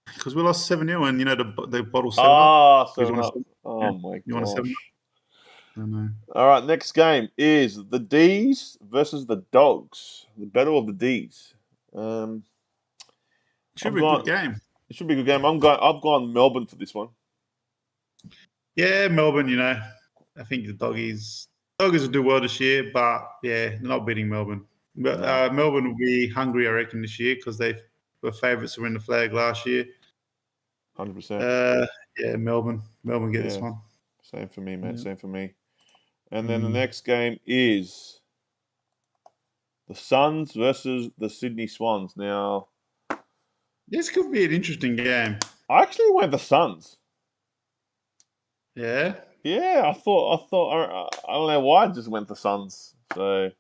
Because we lost 7-0 and the bottle 7-Up. Ah, 7-Up. Oh my you want a 7-Up? I know. All right, next game is the D's versus the Dogs. The battle of the D's. Should be a good game. It should be a good game. I've gone Melbourne for this one. Yeah, Melbourne, I think the Doggies will do well this year, but they're not beating Melbourne. But Melbourne will be hungry, I reckon, this year because they were favourites to win the flag last year. 100%. Melbourne get this one. Same for me, mate. Yeah. Same for me. And then the next game is the Suns versus the Sydney Swans. Now, This could be an interesting game. I actually went the Suns. Yeah. Yeah, I don't know why I just went the Suns. So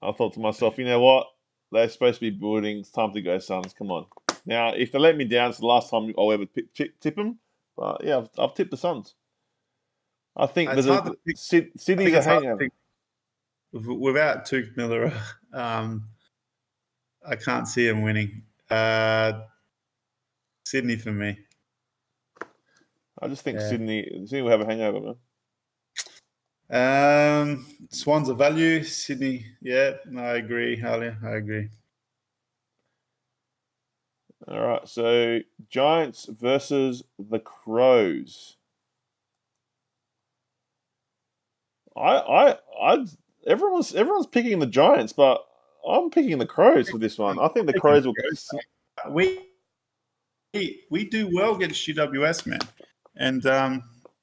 I thought to myself, you know what? They're supposed to be building. It's time to go Suns. Come on. Now, if they let me down, it's the last time I'll ever tip them. But yeah, I've tipped the Suns. I think It's hard to pick. I Sydney's think a it's hard to hangover. pick. Without Tuke Miller, I can't see him winning. Sydney for me. I just think Yeah. Sydney will have a hangover, man. Swans a value. Sydney, yeah, no, I agree, Alia. I agree. All right, so Giants versus the Crows. Everyone's picking the Giants, but I'm picking the Crows for this one. I think the Crows will. We do well against GWS, man, and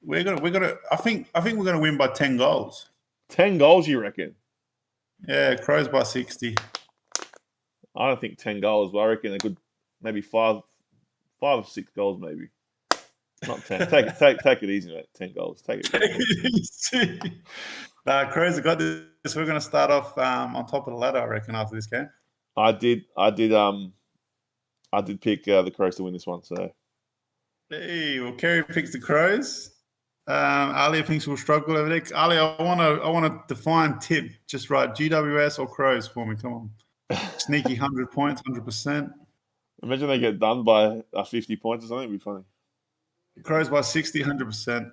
we're gonna. I think we're gonna win by 10 goals. 10 goals, you reckon? Yeah, Crows by 60. I don't think 10 goals, but I reckon a good maybe five or 6 goals, maybe. Not 10. Take it easy, mate. 10 goals. Take it easy. Crows have got this. We're going to start off on top of the ladder, I reckon, after this game. I did pick the Crows to win this one. So, hey, well, Kerry picks the Crows. Ali thinks we'll struggle over there. Ali, I want to define tip just right. GWS or Crows for me? Come on, sneaky 100 points, 100%. Imagine they get done by 50 points or something. It'd be funny. Crows by 60, 100%.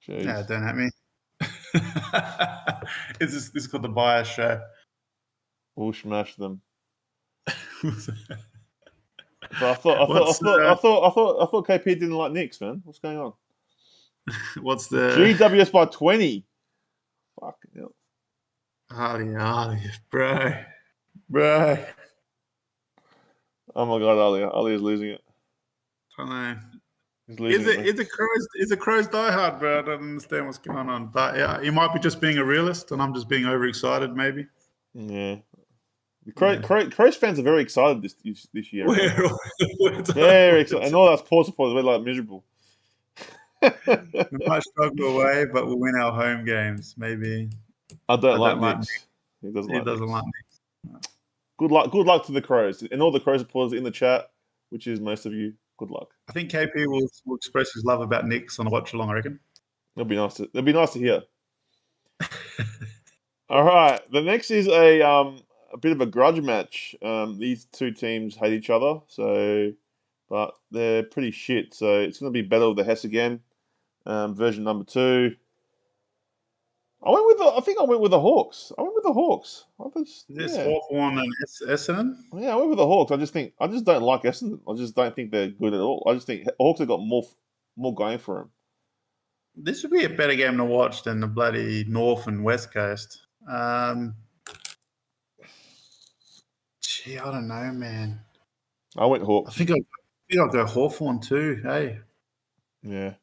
Jeez. Yeah, don't at me. This is called the bias show. We'll smash them. But I thought KP didn't like Knicks, man. What's going on? What's the GWS by 20? Fucking hell. Ali, bro. Oh my god, Ali is losing it. I know. He's losing it. Is a Crows diehard, bro? I don't understand what's going on. But yeah, he might be just being a realist, and I'm just being overexcited, maybe. Yeah. Crows fans are very excited this year. We're very excited. And all that's pause support is like miserable. We might struggle away, but we'll win our home games, maybe. I don't like Knicks. He doesn't like Knicks. Good luck to the Crows. And all the Crows supporters in the chat, which is most of you, good luck. I think KP will express his love about Knicks on the watch along, I reckon. It'll be nice to hear. All right. The next is a bit of a grudge match. These two teams hate each other, but they're pretty shit. So it's going to be Battle of the Hess again, version number 2. I think I went with the Hawks. Is this Hawthorn and Essendon? Yeah, I went with the Hawks. I just don't like Essendon. I just don't think they're good at all. I just think Hawks have got more going for them. This would be a better game to watch than the bloody North and West Coast. Gee, I don't know, man. I went Hawks. I think I'll go Hawthorn too. Hey. Yeah.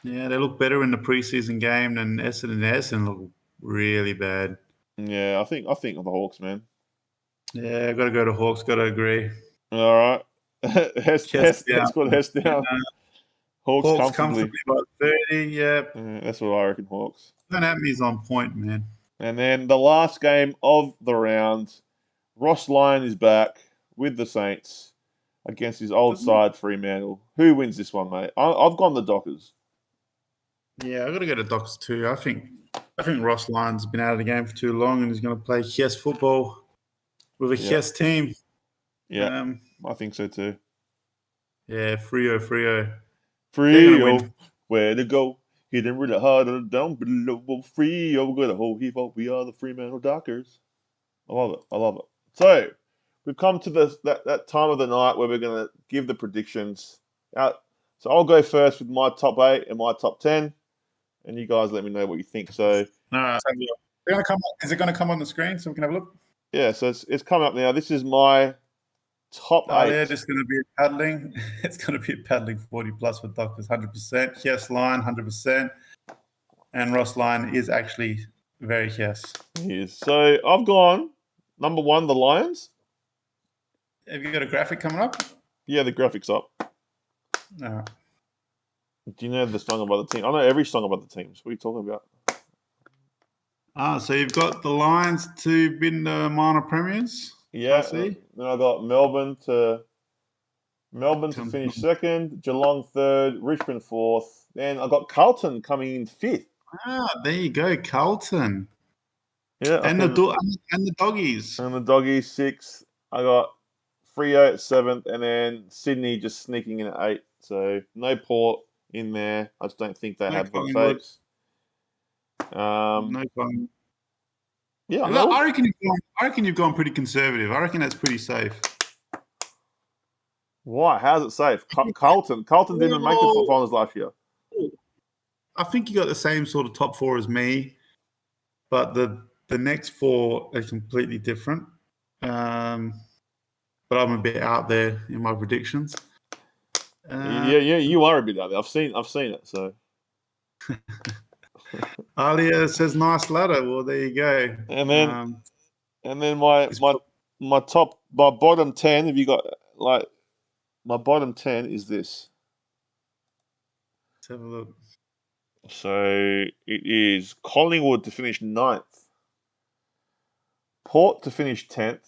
Yeah, they look better in the preseason game than Essendon. Essendon look really bad. Yeah, I think of the Hawks, man. Yeah, got to go to Hawks. Got to agree. All right. Hess down. Hess down. Hawks comfortably by 30. Yeah. That's what I reckon. Hawks. Don't have me's on point, man. And then the last game of the round, Ross Lyon is back with the Saints against his old side, Fremantle. Who wins this one, mate? I've gone the Dockers. Yeah, I've got to go to Dockers too. I think Ross Lyon's been out of the game for too long and he's going to play Hess football with a Hess team. Yeah, I think so too. Yeah, Frio. Where to go? Hit him really hard down below. Frio, we're going to hold heave up. We are the Fremantle Dockers. I love it. So, we've come to that time of the night where we're going to give the predictions out. So, I'll go first with my top 8 and my top 10. And you guys let me know what you think. So, is it going to come on the screen so we can have a look? Yeah, so it's coming up now. This is my Top Oh, 8. yeah, just going to be paddling. It's going to be paddling 40 plus for Dockers, 100%. Yes, line, 100%. And Ross line is actually very yes. Yes. So I've gone number 1, the Lions. Have you got a graphic coming up? Yeah, the graphics up. No. Do you know the song about the team? I know every song about the teams. What are you talking about? So you've got the Lions to win the minor premiers. Yeah. I see. Then I got Melbourne to finish second, Geelong third, Richmond fourth. Then I got Carlton coming in fifth. There you go, Carlton. Yeah, And the doggies. And the Doggies sixth. I got Freo at seventh, and then Sydney just sneaking in at eighth. So no Port in there. I just don't think they No have what it Collingwood. takes. No Collingwood. Yeah, Look, I reckon you've gone pretty conservative. I reckon that's pretty safe. Why? How's it safe? Carlton didn't make the finals last year. I think you got the same sort of top 4 as me, but the next 4 are completely different. But I'm a bit out there in my predictions. Yeah, you are a bit out there. I've seen it. So Alia says nice ladder. Well, there you go. and then my bottom 10. Have you got like my bottom 10 is this? Let's have a look. So it is Collingwood to finish 9th, Port to finish 10th,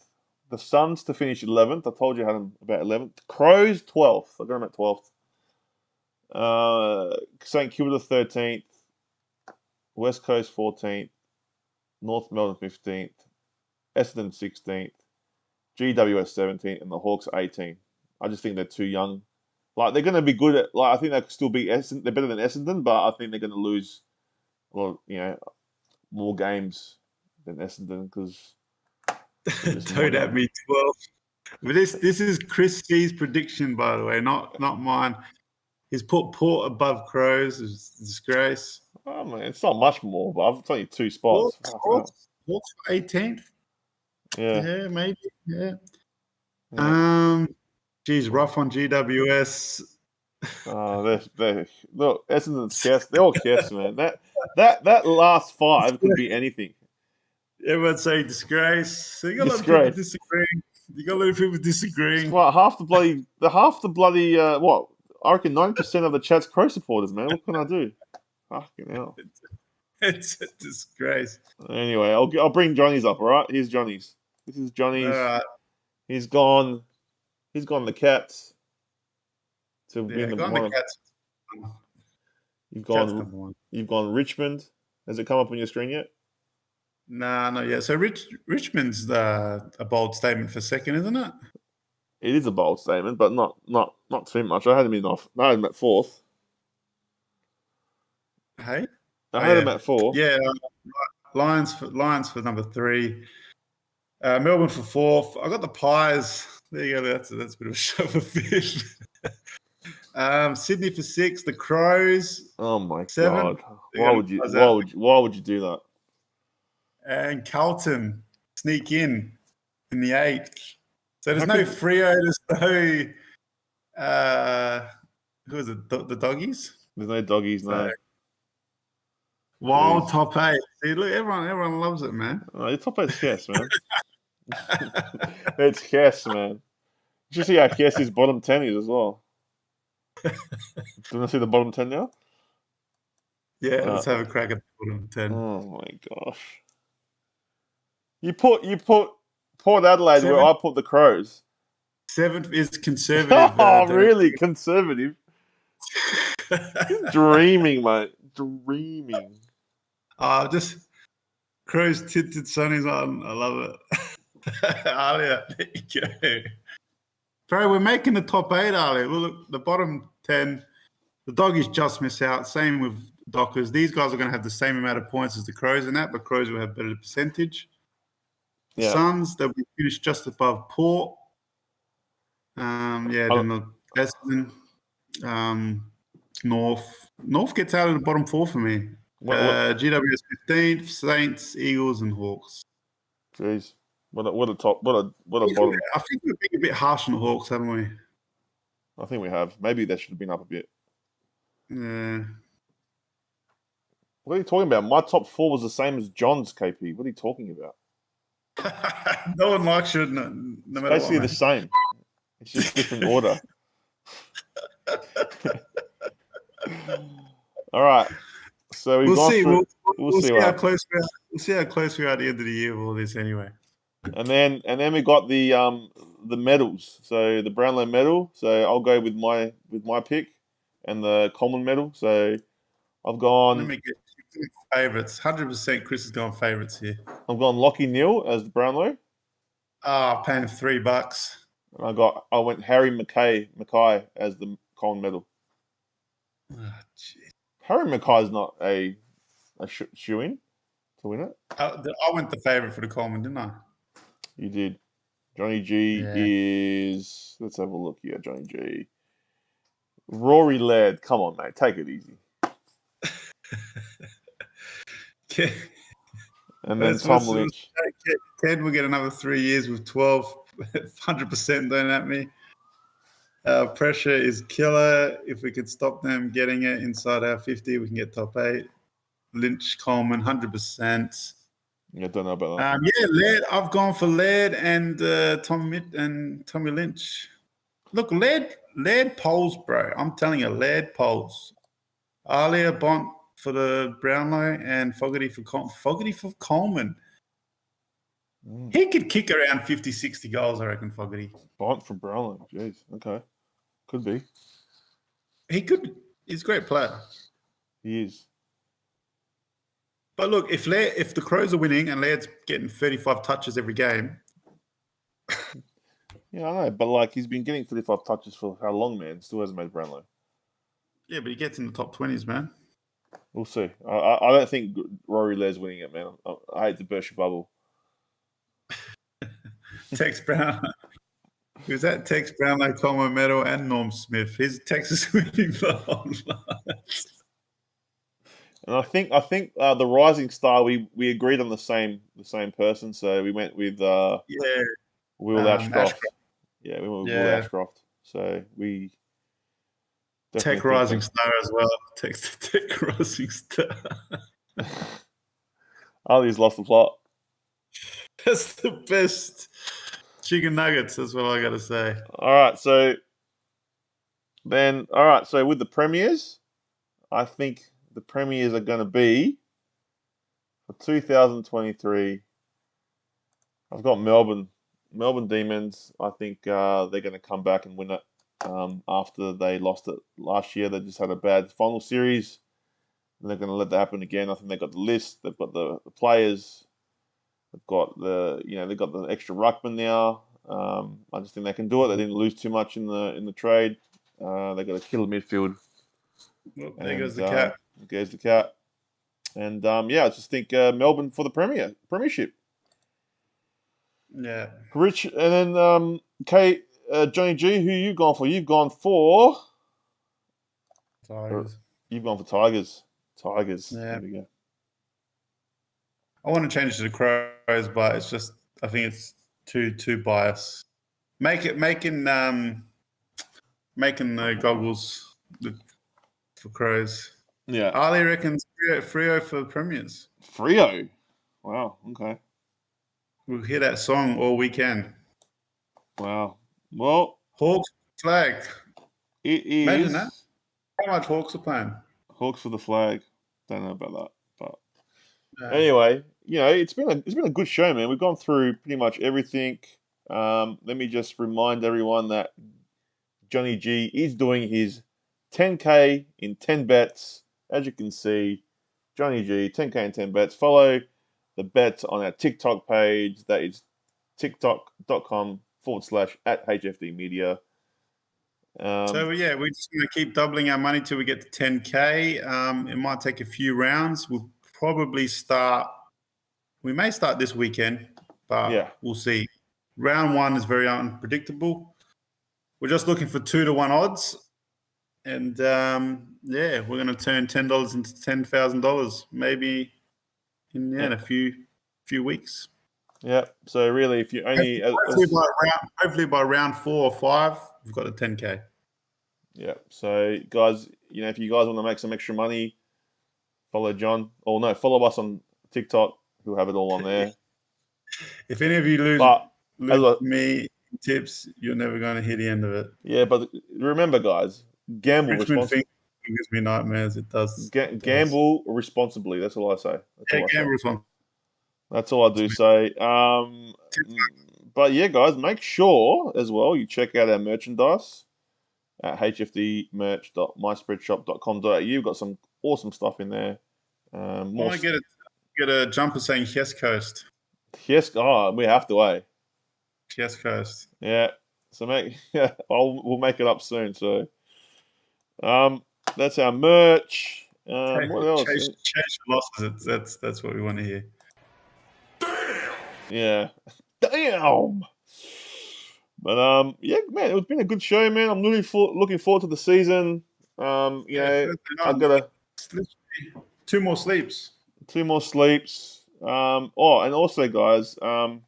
the Suns to finish 11th. I told you I had them about 11th. Crows 12th. I got them at 12th. St Kilda 13th, West Coast 14th, North Melbourne 15th, Essendon 16th, GWS 17th, and the Hawks 18th. I just think they're too young. Like they're going to be good at. Like I think they could still be Essendon. They're better than Essendon, but I think they're going to lose. Well, more games than Essendon because. Don't at me 12. But this is Chris C's prediction, by the way, not mine. He's put Port above Crows. It's a disgrace. Oh man, it's not much more, but I've told you 2 spots. Hawks 18th. Yeah, maybe. Yeah. Geez, rough on GWS. Oh, look, Essendon's cast. They're all cast, man. That last 5 could be anything. Everyone's saying disgrace. So you got a lot of people disagreeing. Well, half the bloody what? I reckon 90% of the chat's Crow supporters, man. What can I do? Fucking hell. It's a disgrace. Anyway, I'll bring Johnny's up. All right, here's Johnny's. This is Johnny's. All right. He's gone the Cats to win the one. Cats. You've gone Richmond. Has it come up on your screen yet? Nah, not yet. So Richmond's a bold statement for second, isn't it? It is a bold statement, but not too much. I had him at 4th. Hey, I had him at 4. Yeah, Lions for number 3. Melbourne for 4th. I got the Pies. There you go. That's a bit of a shove of fish. Sydney for 6th. The Crows. Oh my 7th. God! Why would you do that? And Carlton sneak in the 8th. So there's no Freo. There's no who is it? The doggies. There's no doggies, no. Wild top 8. See, look, everyone loves it, man. Oh, your top 8's Cass, man. It's Cass, man. Did you see how Cass's bottom 10 is as well? Do you want to see the bottom 10 now? Yeah, let's have a crack at the bottom 10. Oh my gosh. You put Port Adelaide 7th, where I put the Crows. 7th is conservative. Oh, really? Conservative? Dreaming, mate. Dreaming. Just Crows tinted sunnies on. I love it. Alia, there you go. Bro, we're making the top 8, Alia. Look, the bottom 10, the Doggies just miss out. Same with Dockers. These guys are going to have the same amount of points as the Crows in that, but Crows will have better percentage. Yeah. Suns, they'll be finished just above Port. Then the Essendon, North gets out of the bottom 4 for me. GWS 15th, Saints, Eagles, and Hawks. Jeez. What a top. What a bottom. I think we're being a bit harsh on the Hawks, haven't we? I think we have. Maybe that should have been up a bit. Yeah. What are you talking about? My top 4 was the same as John's, KP. What are you talking about? No one likes you, no It's matter what, basically the man. same. It's just different order. All right. So we've We'll gone see. through. We'll see see what how happens. close we are. We'll see how close we are at the end of the year with all this, anyway. And then we got the medals. So the Brownlow medal. So I'll go with my pick, and the Coleman medal. So I've Let gone me get favourites. 100% Chris has gone favourites here. Lockie Neal as the Brownlow, Oh, paying $3. and I went Harry Mackay as the Coleman medal. Oh, geez. Harry Mackay's not a shoe in to win it. I went the favourite for the Coleman, didn't I? You did. Johnny G Yeah. is. Let's have a look here. Johnny G. Rory Laird. Come on, mate. Take it easy. And then Tom Lynch. Ted will get another 3 years with 100% don't at me. Pressure is killer. If we could stop them getting it inside our 50, we can get top 8. Lynch, Coleman, 100%. Yeah, I don't know about that. Laird. I've gone for Laird and Tommy Lynch. Look, Laird polls, bro. I'm telling you, Laird polls. Alia Bont for the Brownlow and Fogarty for Coleman. He could kick around 50, 60 goals, I reckon, Fogarty. Bont from Brownlow. Jeez. Okay. Could be. He could. He's a great player. He is. But look, if the Crows are winning and Laird's getting 35 touches every game. Yeah, I know. But, he's been getting 35 touches for how long, man? Still hasn't made Brownlow. Yeah, but he gets in the top 20s, man. We'll see. I don't think Rory Laird's winning it, man. I hate to burst your bubble. Tex Brown. Who's that? Tex Brownlow, Coleman medal, and Norm Smith. His Texas winning the whole lot. And I think the rising star we agreed on the same person, so we went with Will Ashcroft. Yeah, we went with Will Ashcroft. So we Tech rising star as well. Tech rising star. Ali's lost the plot. That's the best chicken nuggets. That's what I got to say. All right, so with the premiers, I think the premiers are going to be for 2023. I've got Melbourne Demons. I think they're going to come back and win it after they lost it last year. They just had a bad final series. And they're going to let that happen again. I think they've got the list. They've got the players. They've got they've got the extra ruckman now. I just think they can do it. They didn't lose too much in the trade. They've got a killer midfield. Well, there goes the cat. There's the cat. And I just think Melbourne for the premiership. Yeah. Rich, and then Kate, Johnny G, who you gone for? You've gone for Tigers. You've gone for Tigers. Tigers. Yeah. There we go. I want to change it to the Crows, but it's just I think it's too biased. Making the goggles for Crows. Yeah. Ali reckons Freo for premiers. Freo. Wow. Okay. We'll hear that song all weekend. Wow. Well, Hawks flag. It is. Imagine that. How much Hawks are playing? Hawks for the flag. Don't know about that, but anyway, it's been a good show, man. We've gone through pretty much everything. Let me just remind everyone that Johnny G is doing his 10K in 10 bets. As you can see, Johnny G, 10K in 10 bets. Follow the bets on our TikTok page. That is tiktok.com/@HFD Media. So we're just going to keep doubling our money till we get to 10K. It might take a few rounds. We'll probably start. We may start this weekend, but we'll see. Round 1 is very unpredictable. We're just looking for 2-to-1 odds, and we're going to turn $10 into $10,000 maybe in a few weeks. Yeah. So really, if you only Hopefully by round 4 or 5, we've got a 10K. yeah. So guys, if you guys want to make some extra money, follow John. Or no, follow us on TikTok. We'll have it all on there. If any of you lose But me tips, you're never going to hear the end of it. yeah, but remember, guys, gamble responsibly. Gives me nightmares. It does. Gamble responsibly. That's all I say. Gamble responsibly. That's all I do say. But yeah, guys, make sure as well you check out our merchandise at hfdmerch.myspreadshop.com.au. We've got some awesome stuff in there. I want to get a jumper saying Yes Coast. Yes, we have to, eh? Yes Coast. Yeah. So we'll make it up soon. So, that's our merch. What else? Chase losses. That's what we want to hear. Damn. Yeah. Damn. But yeah, man, it's been a good show, man. I'm looking forward to the season. I've got 2 more sleeps. 2 more sleeps. And also, guys, the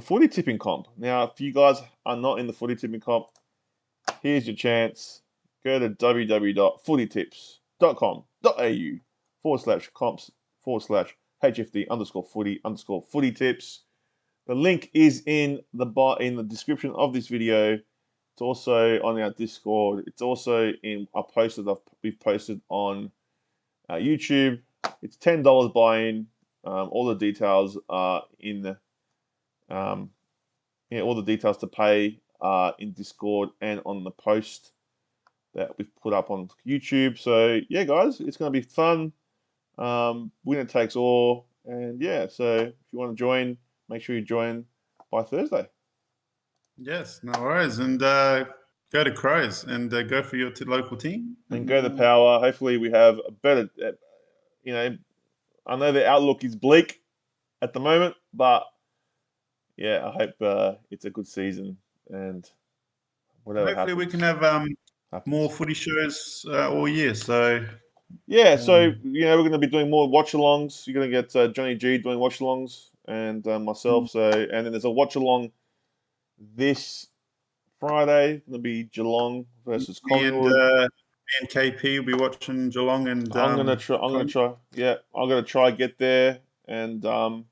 footy tipping comp. Now, if you guys are not in the footy tipping comp, here's your chance. Go to www.footytips.com.au/comps/HFD_footy_footy tips. The link is in the description of this video. It's also on our Discord. It's also in a post that we've posted on YouTube. It's $10 buy-in. All the details are in the all the details to pay are in Discord and on the post that we've put up on YouTube. So yeah, guys, it's going to be fun. Winner takes all, and yeah. So if you want to join, make sure you join by Thursday. Yes, no worries, and go to Crows and go for your local team and go the power. Hopefully, we have a better. I know the outlook is bleak at the moment, but yeah, I hope it's a good season and whatever. Hopefully, we can have more footy shows all year. So yeah, so we're going to be doing more watch-alongs. You're going to get Johnny G doing watch-alongs and myself. So and then there's a watch-along this Friday. It's going to be Geelong versus Collingwood. And KP will be watching Geelong, and I'm gonna try. Yeah, I'm gonna try get there, and I'll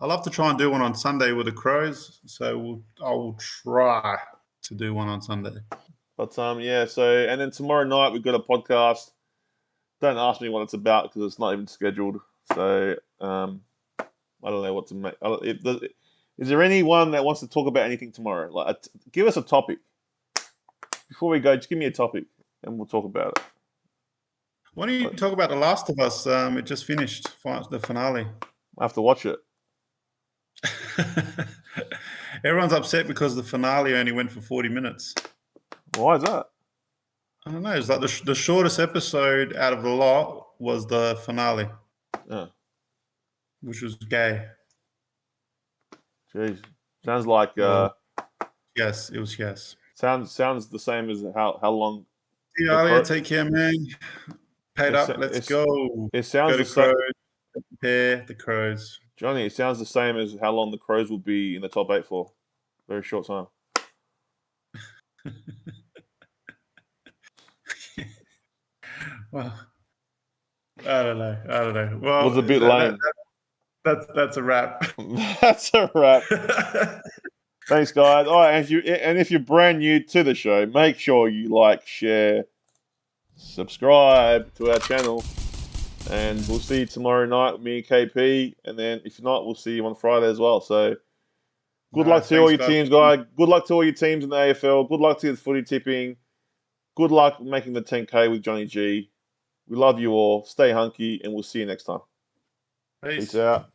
have to try and do one on Sunday with the Crows. So I will try to do one on Sunday. But yeah. So and then tomorrow night we've got a podcast. Don't ask me what it's about because it's not even scheduled. So I don't know what to make. Is there anyone that wants to talk about anything tomorrow? Like, give us a topic before we go. Just give me a topic. And we'll talk about it. Why don't you talk about The Last of Us? It just finished, the finale. I have to watch it. Everyone's upset because the finale only went for 40 minutes. Why is that? I don't know. It's like the shortest episode out of the lot was the finale. Yeah. Which was gay. Jeez. Sounds like... yes, it was yes. Sounds the same as how long... Yeah, take care, man. Paid up, let's go. It sounds go to Crows, prepare the Crows. Johnny, it sounds the same as how long the Crows will be in the top 8 for. Very short time. Well, I don't know. Well, it was a bit lame. That's a wrap. That's a wrap. Thanks, guys. All right, and if you're brand new to the show, make sure you like, share, subscribe to our channel, and we'll see you tomorrow night with me and KP. And then if not, we'll see you on Friday as well. So good luck to all your teams, guys. Good luck to all your teams in the AFL. Good luck to the footy tipping. Good luck making the 10K with Johnny G. We love you all. Stay hunky, and we'll see you next time. Peace out.